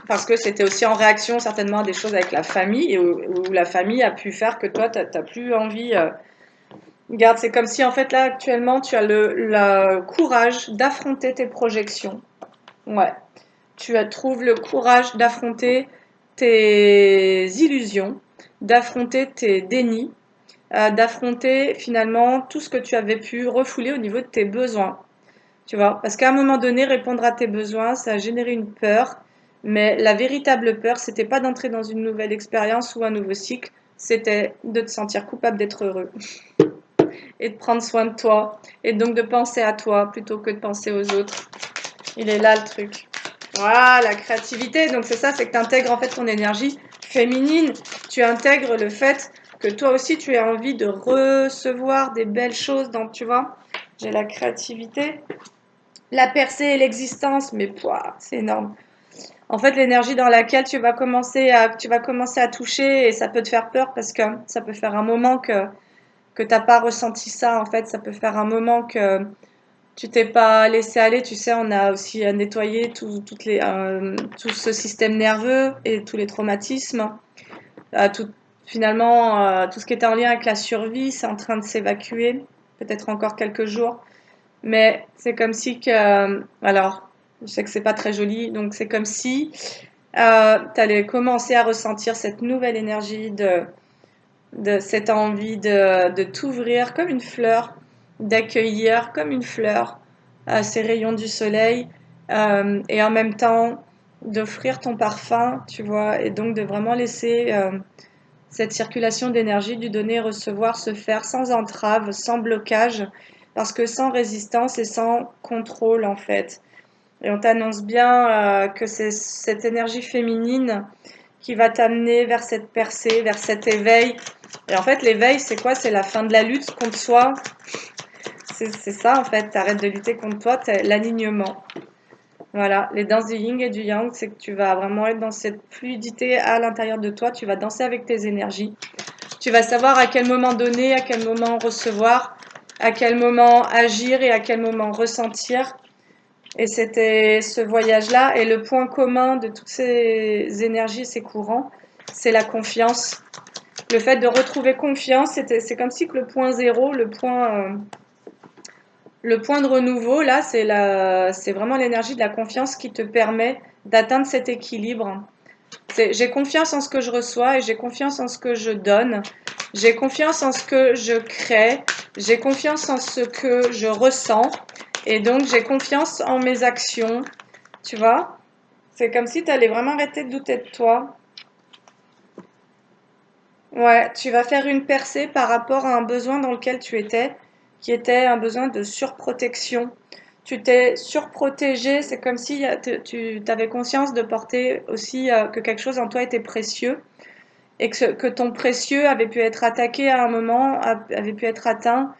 parce que c'était aussi en réaction certainement à des choses avec la famille, et où la famille a pu faire que toi, tu n'as plus envie Regarde, c'est comme si en fait là actuellement tu as le courage d'affronter tes projections. Ouais. Trouves le courage d'affronter tes illusions, d'affronter tes dénis, d'affronter finalement tout ce que tu avais pu refouler au niveau de tes besoins. Tu vois, parce qu'à un moment donné, répondre à tes besoins, ça a généré une peur, mais la véritable peur, c'était pas d'entrer dans une nouvelle expérience ou un nouveau cycle, c'était de te sentir coupable d'être heureux et de prendre soin de toi, et donc de penser à toi plutôt que de penser aux autres. Il est là le truc. Voilà, la créativité. Donc c'est ça, c'est que tu intègres en fait ton énergie féminine. Tu intègres le fait que toi aussi tu as envie de recevoir des belles choses dans, tu vois. J'ai la créativité, la percée et l'existence, mais pouah, c'est énorme. En fait, l'énergie dans laquelle tu vas commencer à toucher et ça peut te faire peur parce que ça peut faire un moment que t'as pas ressenti ça. En fait, ça peut faire un moment que tu t'es pas laissé aller, tu sais, on a aussi nettoyé tout ce système nerveux et tous les traumatismes. Tout, finalement, tout ce qui était en lien avec la survie, c'est en train de s'évacuer, peut-être encore quelques jours. Mais c'est comme si que, alors, je sais que c'est pas très joli, donc c'est comme si tu allais commencer à ressentir cette nouvelle énergie de cette envie de t'ouvrir comme une fleur, d'accueillir comme une fleur ces rayons du soleil et en même temps d'offrir ton parfum, tu vois, et donc de vraiment laisser cette circulation d'énergie du donner et recevoir se faire sans entrave, sans blocage, parce que sans résistance et sans contrôle en fait. Et on t'annonce bien que c'est cette énergie féminine qui va t'amener vers cette percée, vers cet éveil. Et en fait, l'éveil, c'est quoi? C'est la fin de la lutte contre soi. C'est ça, en fait. T'arrêtes de lutter contre toi, t'as l'alignement. Voilà, les danses du yin et du yang, c'est que tu vas vraiment être dans cette fluidité à l'intérieur de toi. Tu vas danser avec tes énergies. Tu vas savoir à quel moment donner, à quel moment recevoir, à quel moment agir et à quel moment ressentir. Et c'était ce voyage-là. Et le point commun de toutes ces énergies, ces courants, c'est la confiance. Le fait de retrouver confiance, c'est comme si que le point zéro, le point de renouveau, là, c'est vraiment l'énergie de la confiance qui te permet d'atteindre cet équilibre. J'ai confiance en ce que je reçois et j'ai confiance en ce que je donne. J'ai confiance en ce que je crée. J'ai confiance en ce que je ressens. Et donc, j'ai confiance en mes actions. Tu vois? C'est comme si tu allais vraiment arrêter de douter de toi. Ouais, tu vas faire une percée par rapport à un besoin dans lequel tu étais, qui était un besoin de surprotection. Tu t'es surprotégé, c'est comme si tu avais conscience de porter aussi que quelque chose en toi était précieux et que ton précieux avait pu être attaqué à un moment, avait pu être atteint,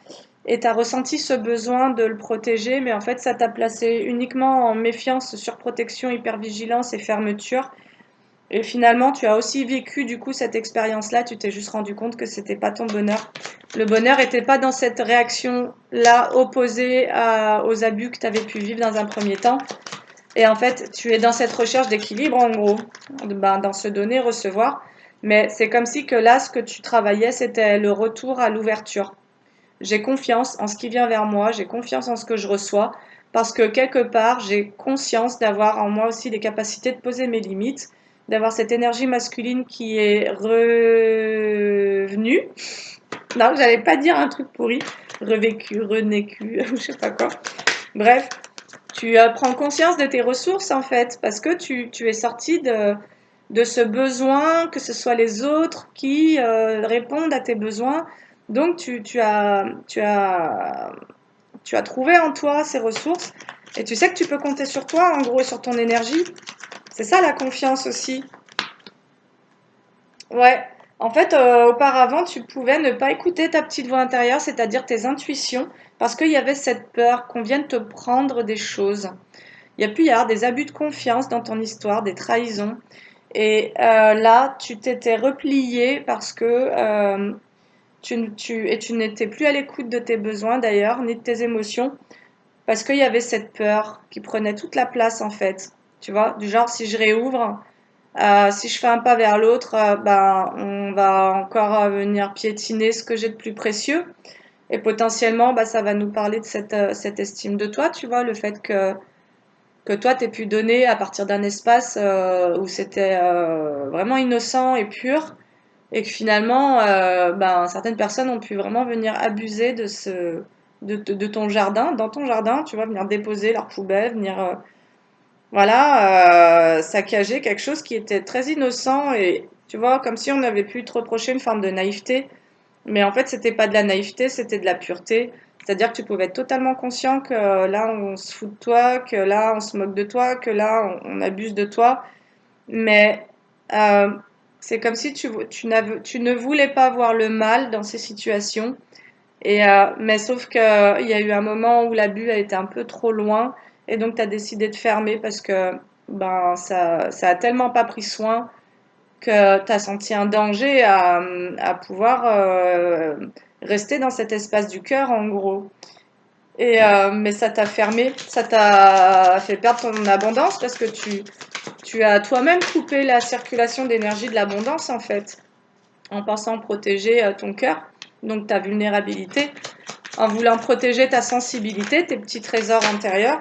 et tu as ressenti ce besoin de le protéger, mais en fait ça t'a placé uniquement en méfiance, surprotection, hypervigilance et fermeture. Et finalement, tu as aussi vécu du coup cette expérience-là, tu t'es juste rendu compte que c'était pas ton bonheur. Le bonheur était pas dans cette réaction-là opposée aux abus que tu avais pu vivre dans un premier temps. Et en fait, tu es dans cette recherche d'équilibre en gros, dans ce donner, recevoir. Mais c'est comme si que là, ce que tu travaillais, c'était le retour à l'ouverture. J'ai confiance en ce qui vient vers moi, j'ai confiance en ce que je reçois, parce que quelque part, j'ai conscience d'avoir en moi aussi des capacités de poser mes limites, d'avoir cette énergie masculine qui est revenue. Non, j'allais pas dire un truc pourri, revécu, renécu, je sais pas quoi. Bref, tu prends conscience de tes ressources en fait, parce que tu es sorti de ce besoin, que ce soit les autres qui répondent à tes besoins. Donc tu as trouvé en toi ces ressources et tu sais que tu peux compter sur toi en gros et sur ton énergie. C'est ça la confiance aussi. Ouais. En fait, auparavant, tu pouvais ne pas écouter ta petite voix intérieure, c'est-à-dire tes intuitions, parce qu'il y avait cette peur qu'on vienne te prendre des choses. Il y a pu y avoir des abus de confiance dans ton histoire, des trahisons. Et là, tu t'étais replié parce que tu n'étais plus à l'écoute de tes besoins d'ailleurs, ni de tes émotions, parce qu'il y avait cette peur qui prenait toute la place en fait. Tu vois, du genre si je réouvre, si je fais un pas vers l'autre, ben, on va encore venir piétiner ce que j'ai de plus précieux. Et potentiellement, bah, ça va nous parler de cette estime de toi, tu vois, le fait que toi, t'aies pu donner à partir d'un espace où c'était vraiment innocent et pur, et que finalement, ben, certaines personnes ont pu vraiment venir abuser de ton jardin, dans ton jardin, tu vois, venir déposer leurs poubelles, venir, voilà, saccager quelque chose qui était très innocent, et tu vois, comme si on avait pu te reprocher une forme de naïveté. Mais en fait, c'était pas de la naïveté, c'était de la pureté. C'est-à-dire que tu pouvais être totalement conscient que là, on se fout de toi, que là, on se moque de toi, que là, on abuse de toi. Mais euh, c'est comme si tu ne voulais pas voir le mal dans ces situations. Mais sauf qu'il y a eu un moment où l'abus a été un peu trop loin. Et donc, tu as décidé de fermer parce que ben, ça a tellement pas pris soin que tu as senti un danger à pouvoir rester dans cet espace du cœur, en gros. Mais ça t'a fermé, ça t'a fait perdre ton abondance parce que tu as toi-même coupé la circulation d'énergie de l'abondance, en fait, en pensant protéger ton cœur, donc ta vulnérabilité, en voulant protéger ta sensibilité, tes petits trésors intérieurs.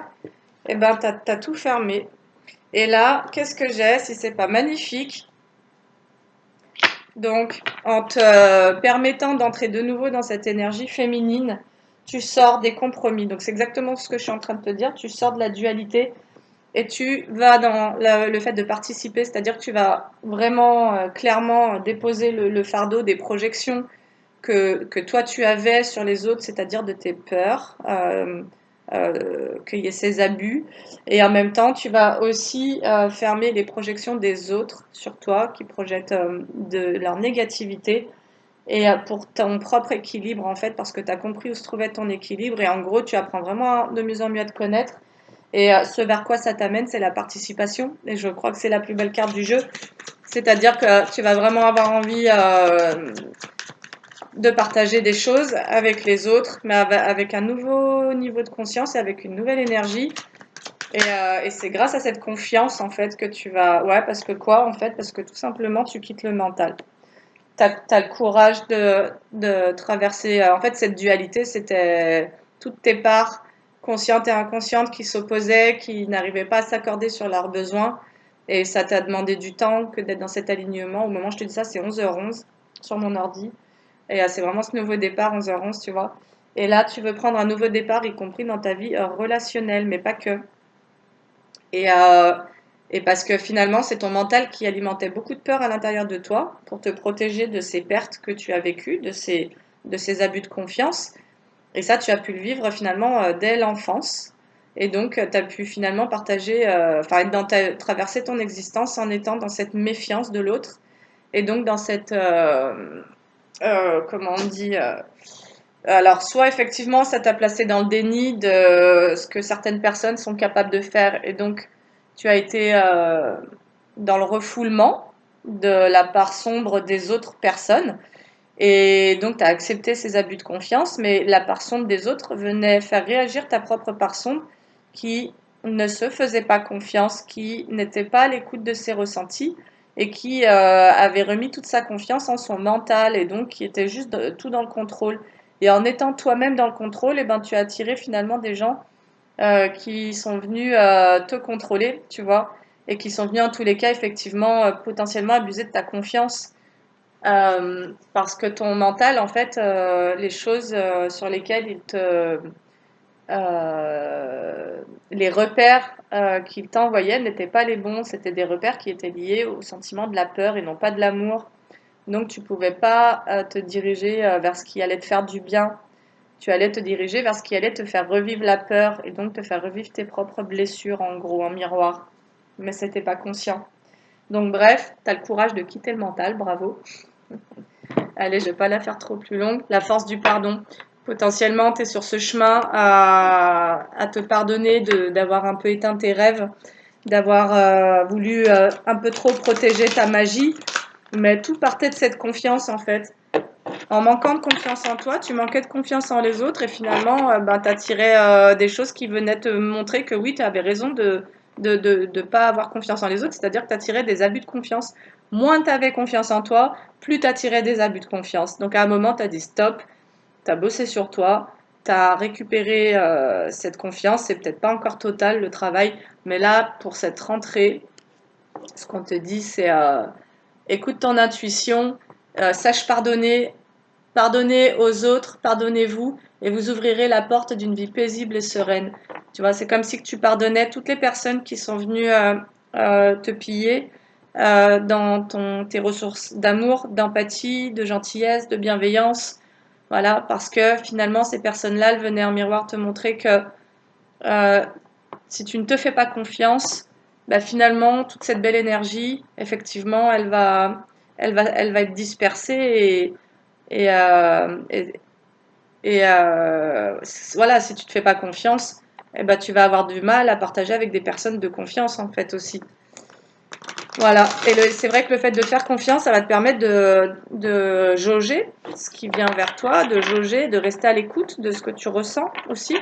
Et ben, t'as tout fermé. Et là, qu'est-ce que j'ai si c'est pas magnifique? Donc, en te permettant d'entrer de nouveau dans cette énergie féminine, tu sors des compromis. Donc, c'est exactement ce que je suis en train de te dire. Tu sors de la dualité et tu vas dans le fait de participer, c'est-à-dire que tu vas vraiment clairement déposer le fardeau des projections que toi tu avais sur les autres, c'est-à-dire de tes peurs, qu'il y ait ces abus. Et en même temps, tu vas aussi fermer les projections des autres sur toi qui projettent de leur négativité. Et pour ton propre équilibre, en fait, parce que tu as compris où se trouvait ton équilibre. Et en gros, tu apprends vraiment de mieux en mieux à te connaître. Et ce vers quoi ça t'amène, c'est la participation. Et je crois que c'est la plus belle carte du jeu. C'est-à-dire que tu vas vraiment avoir envie de partager des choses avec les autres, mais avec un nouveau niveau de conscience et avec une nouvelle énergie. Et c'est grâce à cette confiance, en fait, que tu vas... Ouais, parce que quoi, en fait? Parce que tout simplement, tu quittes le mental. T'as le courage de traverser... en fait, cette dualité, c'était toutes tes parts conscientes et inconscientes qui s'opposaient, qui n'arrivaient pas à s'accorder sur leurs besoins. Et ça t'a demandé du temps que d'être dans cet alignement. Au moment où je te dis ça, c'est 11h11 sur mon ordi. Et c'est vraiment ce nouveau départ, 11h11, tu vois. Et là, tu veux prendre un nouveau départ, y compris dans ta vie relationnelle, mais pas que. Et, euh, et parce que finalement, c'est ton mental qui alimentait beaucoup de peur à l'intérieur de toi pour te protéger de ces pertes que tu as vécues, de ces abus de confiance. Et ça, tu as pu le vivre finalement dès l'enfance. Et donc, tu as pu finalement partager, enfin, traverser ton existence en étant dans cette méfiance de l'autre. Et donc, dans cette, comment on dit, alors, soit effectivement, ça t'a placé dans le déni de ce que certaines personnes sont capables de faire, et donc tu as été dans le refoulement de la part sombre des autres personnes, et donc tu as accepté ces abus de confiance, mais la part sombre des autres venait faire réagir ta propre part sombre qui ne se faisait pas confiance, qui n'était pas à l'écoute de ses ressentis, et qui avait remis toute sa confiance en son mental, et donc qui était juste tout dans le contrôle. Et en étant toi-même dans le contrôle, eh ben, tu as attiré finalement des gens qui sont venus te contrôler, tu vois, et qui sont venus en tous les cas effectivement potentiellement abuser de ta confiance. Parce que ton mental, en fait, les choses sur lesquelles les repères qu'il t'envoyait n'étaient pas les bons, c'était des repères qui étaient liés au sentiment de la peur et non pas de l'amour. Donc tu pouvais pas te diriger vers ce qui allait te faire du bien. Tu allais te diriger vers ce qui allait te faire revivre la peur et donc te faire revivre tes propres blessures, en gros, en miroir. Mais c'était pas conscient. Donc bref, tu as le courage de quitter le mental, bravo. Allez, je vais pas la faire trop plus longue. La force du pardon. Potentiellement, tu es sur ce chemin à te pardonner d'avoir un peu éteint tes rêves, d'avoir voulu un peu trop protéger ta magie. Mais tout partait de cette confiance, en fait. En manquant de confiance en toi, tu manquais de confiance en les autres, et finalement, ben, tu attirais des choses qui venaient te montrer que oui, tu avais raison de pas avoir confiance en les autres, c'est-à-dire que tu attirais des abus de confiance. Moins tu avais confiance en toi, plus tu attirais des abus de confiance. Donc à un moment, tu as dit stop, tu as bossé sur toi, tu as récupéré cette confiance. C'est peut-être pas encore total le travail, mais là, pour cette rentrée, ce qu'on te dit, c'est écoute ton intuition, sache pardonner, pardonnez aux autres, pardonnez-vous, et vous ouvrirez la porte d'une vie paisible et sereine. Tu vois, c'est comme si que tu pardonnais toutes les personnes qui sont venues te piller dans tes ressources d'amour, d'empathie, de gentillesse, de bienveillance. Voilà, parce que finalement, ces personnes-là, elles venaient en miroir te montrer que euh, si tu ne te fais pas confiance, bah finalement, toute cette belle énergie, effectivement, elle va être dispersée et, euh, et, voilà, si tu te fais pas confiance, eh ben, tu vas avoir du mal à partager avec des personnes de confiance en fait aussi. Voilà, et c'est vrai que le fait de te faire confiance, ça va te permettre de jauger ce qui vient vers toi, de jauger, de rester à l'écoute de ce que tu ressens aussi,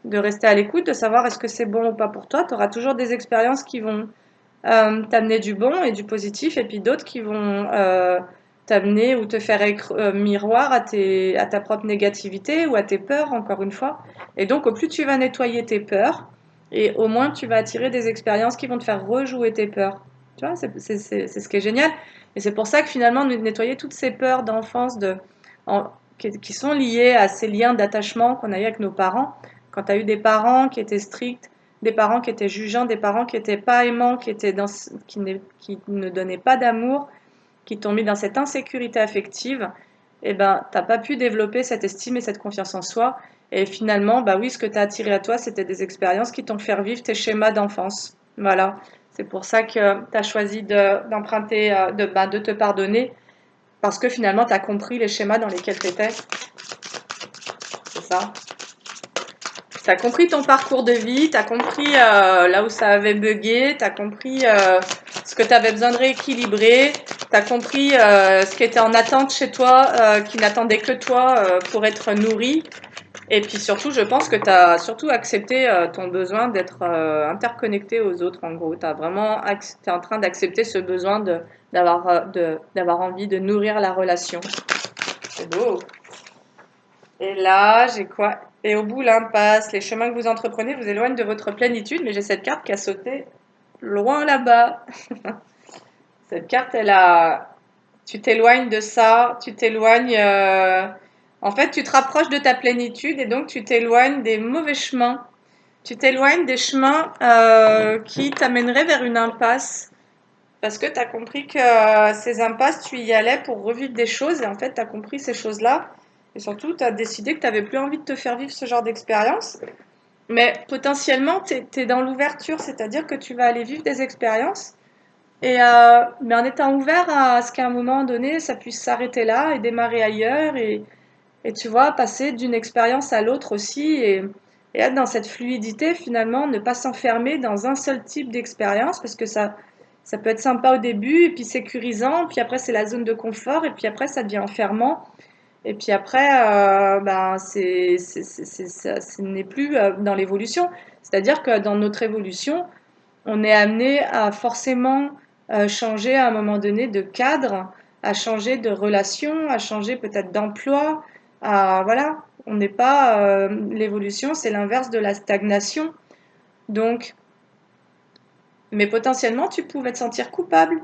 de rester à l'écoute, de savoir est-ce que c'est bon ou pas pour toi. Tu auras toujours des expériences qui vont t'amener du bon et du positif, et puis d'autres qui vont t'amener ou te faire miroir à ta propre négativité ou à tes peurs, encore une fois. Et donc, au plus tu vas nettoyer tes peurs, et au moins tu vas attirer des expériences qui vont te faire rejouer tes peurs. Tu vois, c'est ce qui est génial. Et c'est pour ça que finalement, nettoyer toutes ces peurs d'enfance qui sont liées à ces liens d'attachement qu'on a eu avec nos parents. Quand tu as eu des parents qui étaient stricts, des parents qui étaient jugeants, des parents qui n'étaient pas aimants, qui ne donnaient pas d'amour, qui t'ont mis dans cette insécurité affective, eh ben, t'as pas pu développer cette estime et cette confiance en soi. Et finalement, bah oui, ce que tu as attiré à toi, c'était des expériences qui t'ont fait vivre tes schémas d'enfance. Voilà. C'est pour ça que tu as choisi d'emprunter, de te pardonner, parce que finalement, tu as compris les schémas dans lesquels tu étais. C'est ça. Tu as compris ton parcours de vie, tu as compris là où ça avait bugué, tu as compris ce que tu avais besoin de rééquilibrer, tu as compris ce qui était en attente chez toi, qui n'attendait que toi pour être nourri. Et puis surtout, je pense que tu as surtout accepté ton besoin d'être interconnecté aux autres, en gros. Tu es en train d'accepter ce besoin d'avoir envie de nourrir la relation. C'est beau. Et là, j'ai quoi? Et au bout, l'impasse. Les chemins que vous entreprenez vous éloignent de votre plénitude, mais j'ai cette carte qui a sauté loin là-bas. Cette carte, elle a. Tu t'éloignes de ça, tu t'éloignes. En fait, tu te rapproches de ta plénitude et donc tu t'éloignes des mauvais chemins. Tu t'éloignes des chemins qui t'amèneraient vers une impasse. Parce que tu as compris que ces impasses, tu y allais pour revivre des choses et en fait, tu as compris ces choses-là. Et surtout, tu as décidé que tu n'avais plus envie de te faire vivre ce genre d'expérience. Mais potentiellement, tu es dans l'ouverture, c'est-à-dire que tu vas aller vivre des expériences. Mais en étant ouvert à ce qu'à un moment donné, ça puisse s'arrêter là et démarrer ailleurs. Et tu vois, passer d'une expérience à l'autre aussi. Et être dans cette fluidité, finalement, ne pas s'enfermer dans un seul type d'expérience parce que ça peut être sympa au début et puis sécurisant. Puis après, c'est la zone de confort. Et puis après, ça devient enfermant. Et puis après, ben, ce n'est plus dans l'évolution. C'est-à-dire que dans notre évolution, on est amené à forcément changer à un moment donné de cadre, à changer de relation, à changer peut-être d'emploi. Voilà, on n'est pas. L'évolution, c'est l'inverse de la stagnation. Donc, mais potentiellement, tu pouvais te sentir coupable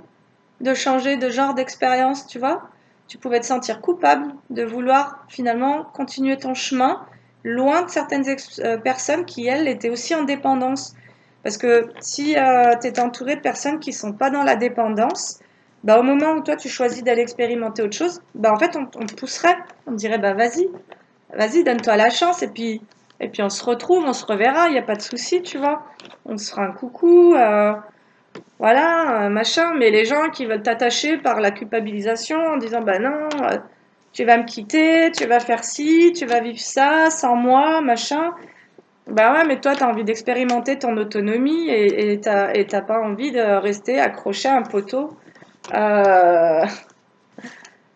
de changer de genre d'expérience, tu vois. Tu pouvais te sentir coupable de vouloir finalement continuer ton chemin loin de certaines personnes qui, elles, étaient aussi en dépendance. Parce que si tu es entouré de personnes qui ne sont pas dans la dépendance, bah, au moment où toi tu choisis d'aller expérimenter autre chose, bah, en fait on te pousserait, on te dirait bah vas-y, donne-toi la chance et puis on se retrouve, on se reverra, il n'y a pas de souci, tu vois. On se fera un coucou, voilà, machin, mais les gens qui veulent t'attacher par la culpabilisation en disant bah non, tu vas me quitter, tu vas faire ci, tu vas vivre ça sans moi, machin. Bah ouais, mais toi, tu as envie d'expérimenter ton autonomie et t'as pas envie de rester accroché euh,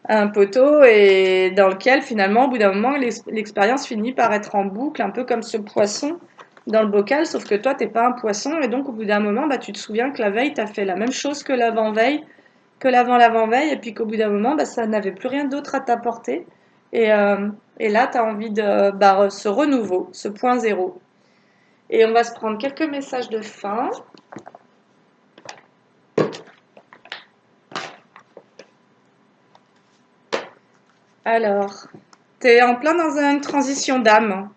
à un poteau et dans lequel finalement, au bout d'un moment, l'expérience finit par être en boucle, un peu comme ce poisson dans le bocal, sauf que toi, t'es pas un poisson et donc au bout d'un moment, bah, tu te souviens que la veille, tu as fait la même chose que l'avant-veille, que l'avant-l'avant-veille, et puis qu'au bout d'un moment, bah, ça n'avait plus rien d'autre à t'apporter. Et Et là, tu as envie de ce renouveau, ce point zéro. Et on va se prendre quelques messages de fin. Alors, tu es en plein dans une transition d'âme.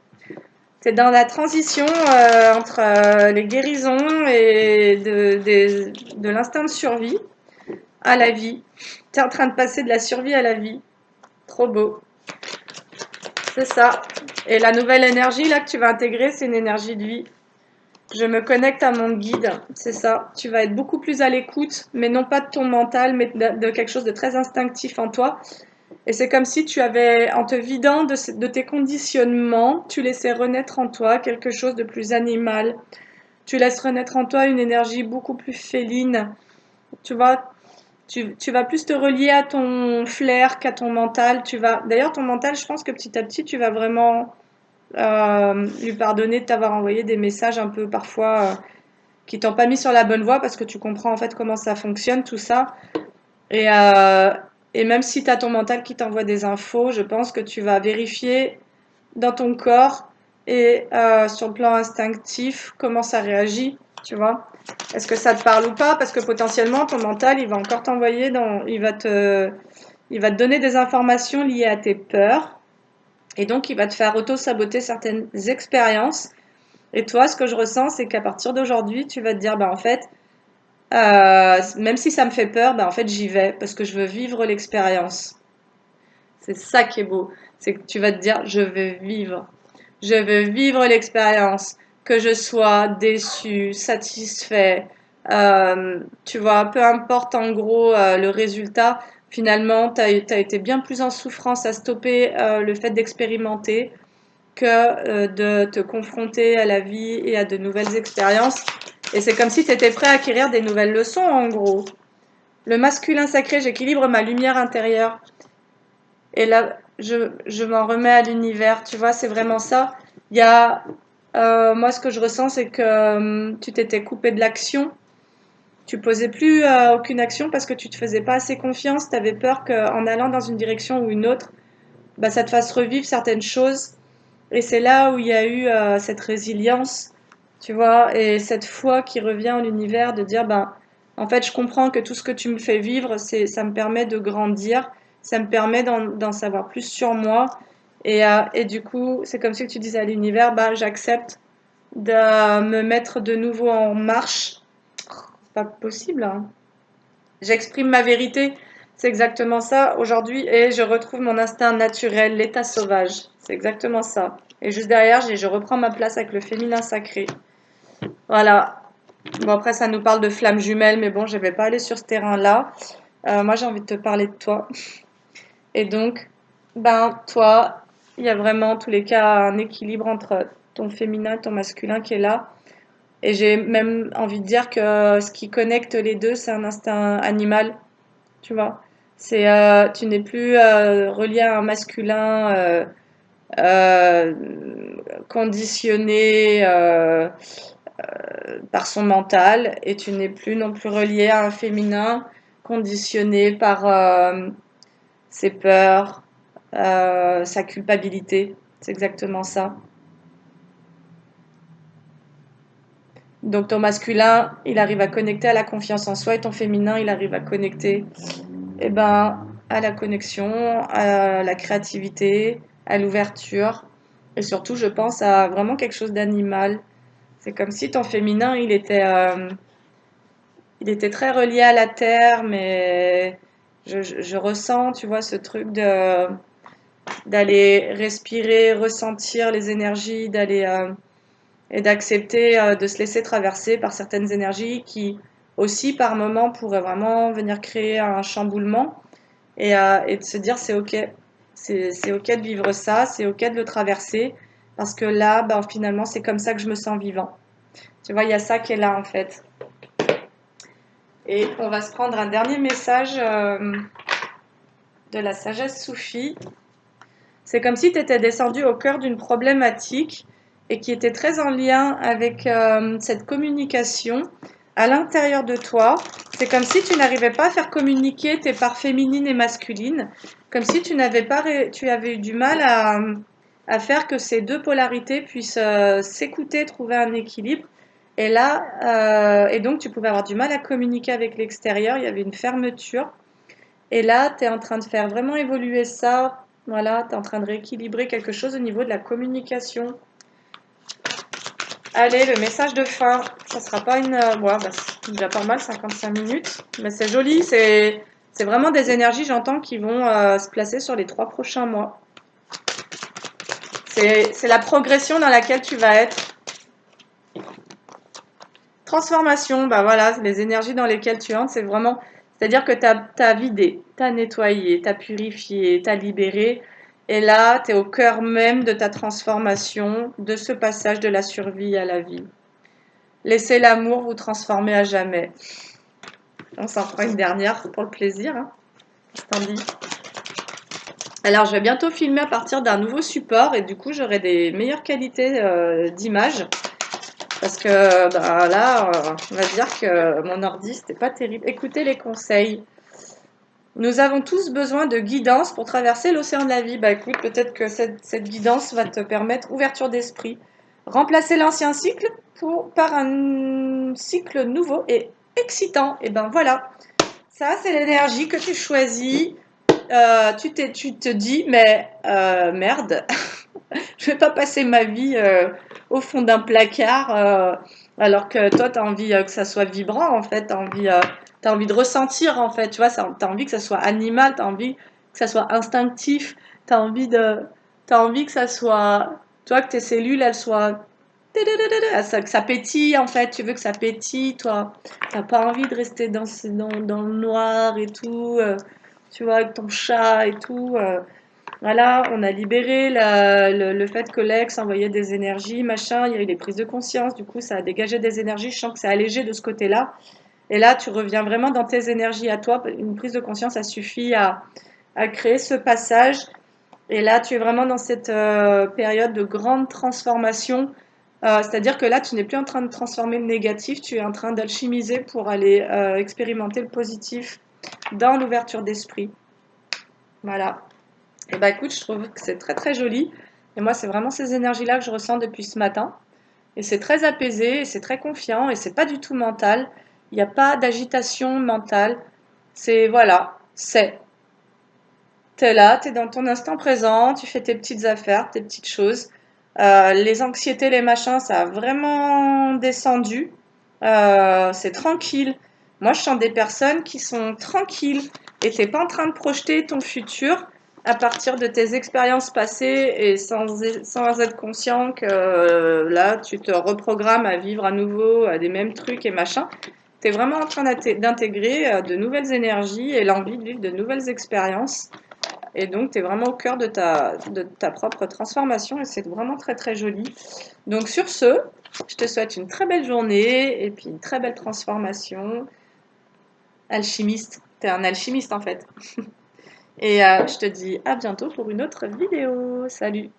Tu es dans la transition entre les guérisons et de l'instinct de survie à la vie. Tu es en train de passer de la survie à la vie. Trop beau. C'est ça. Et la nouvelle énergie là que tu vas intégrer, c'est une énergie de vie. Je me connecte à mon guide, c'est ça. Tu vas être beaucoup plus à l'écoute, mais non pas de ton mental, mais de quelque chose de très instinctif en toi. Et c'est comme si tu avais, en te vidant de tes conditionnements, tu laissais renaître en toi quelque chose de plus animal. Tu laisses renaître en toi une énergie beaucoup plus féline. Tu vois, tu vas plus te relier à ton flair qu'à ton mental. D'ailleurs, ton mental, je pense que petit à petit, tu vas vraiment lui pardonner de t'avoir envoyé des messages un peu parfois qui t'ont pas mis sur la bonne voie parce que tu comprends en fait comment ça fonctionne, tout ça. Et, euh, et même si tu as ton mental qui t'envoie des infos, je pense que tu vas vérifier dans ton corps et sur le plan instinctif comment ça réagit, tu vois. Est-ce que ça te parle ou pas? Parce que potentiellement ton mental il va encore t'envoyer il va te donner des informations liées à tes peurs et donc il va te faire auto-saboter certaines expériences. Et toi, ce que je ressens, c'est qu'à partir d'aujourd'hui, tu vas te dire, bah en fait, même si ça me fait peur, bah en fait j'y vais parce que je veux vivre l'expérience. C'est ça qui est beau, c'est que tu vas te dire, je veux vivre. Je veux vivre l'expérience, que je sois déçu, satisfait, tu vois, peu importe en gros le résultat, finalement, tu as été bien plus en souffrance à stopper le fait d'expérimenter que de te confronter à la vie et à de nouvelles expériences. Et c'est comme si tu étais prêt à acquérir des nouvelles leçons en gros. Le masculin sacré, j'équilibre ma lumière intérieure. Et là, je m'en remets à l'univers, tu vois, c'est vraiment ça. Il y a, moi, ce que je ressens, c'est que tu t'étais coupé de l'action. Tu posais plus aucune action parce que tu te faisais pas assez confiance. Tu avais peur qu'en allant dans une direction ou une autre, bah, ça te fasse revivre certaines choses. Et c'est là où il y a eu cette résilience, tu vois, et cette foi qui revient en l'univers de dire, ben, en fait, je comprends que tout ce que tu me fais vivre, ça me permet de grandir, ça me permet d'en savoir plus sur moi. Et du coup, c'est comme si tu disais à l'univers, ben, j'accepte de me mettre de nouveau en marche. C'est pas possible, hein. J'exprime ma vérité, c'est exactement ça aujourd'hui, et je retrouve mon instinct naturel, l'état sauvage. C'est exactement ça. Et juste derrière, je reprends ma place avec le féminin sacré. Voilà. Bon, après, ça nous parle de flammes jumelles, mais bon, je ne vais pas aller sur ce terrain-là. Moi, j'ai envie de te parler de toi. Et donc, ben, toi, il y a vraiment, en tous les cas, un équilibre entre ton féminin et ton masculin qui est là. Et j'ai même envie de dire que ce qui connecte les deux, c'est un instinct animal, tu vois. Tu n'es plus relié à un masculin euh, conditionné par son mental et tu n'es plus non plus relié à un féminin conditionné par ses peurs, sa culpabilité. C'est exactement ça. Donc ton masculin, il arrive à connecter à la confiance en soi et ton féminin, il arrive à connecter à la connexion, à la créativité, à l'ouverture. Et surtout, je pense à vraiment quelque chose d'animal. C'est comme si ton féminin, il était très relié à la terre, mais je ressens, tu vois, ce truc d'aller respirer, ressentir les énergies, et d'accepter de se laisser traverser par certaines énergies qui aussi par moments pourraient vraiment venir créer un chamboulement et de se dire c'est ok, c'est ok de vivre ça, c'est ok de le traverser parce que là, ben, finalement, c'est comme ça que je me sens vivant. Tu vois, il y a ça qui est là en fait. Et on va se prendre un dernier message de la sagesse soufie. C'est comme si tu étais descendu au cœur d'une problématique et qui était très en lien avec cette communication à l'intérieur de toi C'est comme si tu n'arrivais pas à faire communiquer tes parts féminines et masculines, comme si tu n'avais pas, tu avais eu du mal à faire que ces deux polarités puissent s'écouter, trouver un équilibre. Et là, et donc tu pouvais avoir du mal à communiquer avec l'extérieur, il y avait une fermeture. Et là, tu es en train de faire vraiment évoluer ça. Voilà, tu es en train de rééquilibrer quelque chose au niveau de la communication. Allez, le message de fin, ça sera pas une... ouais, bah, c'est déjà pas mal, 55 minutes. Mais c'est joli, c'est vraiment des énergies, j'entends, qui vont se placer sur les 3 prochains mois. C'est la progression dans laquelle tu vas être. Transformation, bah voilà, les énergies dans lesquelles tu entres, c'est vraiment... C'est-à-dire que tu as vidé, tu as nettoyé, tu as purifié, tu as libéré. Et là, tu es au cœur même de ta transformation, de ce passage de la survie à la vie. Laissez l'amour vous transformer à jamais. On s'en prend une dernière pour le plaisir. Hein. Je t'en dis. Alors, je vais bientôt filmer à partir d'un nouveau support et du coup, j'aurai des meilleures qualités d'image. Parce que bah, là, on va dire que mon ordi, c'était pas terrible. Écoutez les conseils. Nous avons tous besoin de guidance pour traverser l'océan de la vie. Bah écoute, peut-être que cette guidance va te permettre ouverture d'esprit. Remplacer l'ancien cycle par un cycle nouveau et excitant. Et ben voilà, ça c'est l'énergie que tu choisis. Tu te dis, mais merde, je vais pas passer ma vie au fond d'un placard alors que toi, tu as envie que ça soit vibrant, en fait. Tu as envie de ressentir, en fait. Tu vois, tu as envie que ça soit animal, tu as envie que ça soit instinctif, tu as t'as envie que ça soit, toi, que tes cellules, elles soient que ça pétille en fait, tu veux que ça pétille, toi. T'as pas envie de rester dans le noir et tout, tu vois, avec ton chat et tout. Voilà, on a libéré le fait que l'ex envoyait des énergies, machin, il y a eu des prises de conscience, du coup ça a dégagé des énergies, je sens que c'est allégé de ce côté-là. Et là, tu reviens vraiment dans tes énergies à toi. Une prise de conscience, ça suffit à créer ce passage. Et là, tu es vraiment dans cette période de grande transformation. C'est-à-dire que là, tu n'es plus en train de transformer le négatif, tu es en train d'alchimiser pour aller expérimenter le positif dans l'ouverture d'esprit. Voilà. Et bah écoute, je trouve que c'est très très joli. Et moi, c'est vraiment ces énergies-là que je ressens depuis ce matin. Et c'est très apaisé, et c'est très confiant, et c'est pas du tout mental. Il n'y a pas d'agitation mentale. C'est voilà, c'est. T'es là, t'es dans ton instant présent, tu fais tes petites affaires, tes petites choses. Les anxiétés, les machins, ça a vraiment descendu. C'est tranquille. Moi, je sens des personnes qui sont tranquilles et t'es pas en train de projeter ton futur à partir de tes expériences passées et sans être conscient que là, tu te reprogrammes à vivre à nouveau des mêmes trucs et machins. Tu es vraiment en train d'intégrer de nouvelles énergies et l'envie de vivre de nouvelles expériences. Et donc, tu es vraiment au cœur de ta propre transformation et c'est vraiment très très joli. Donc, sur ce, je te souhaite une très belle journée et puis une très belle transformation. Alchimiste, tu es un alchimiste en fait. Et je te dis à bientôt pour une autre vidéo. Salut!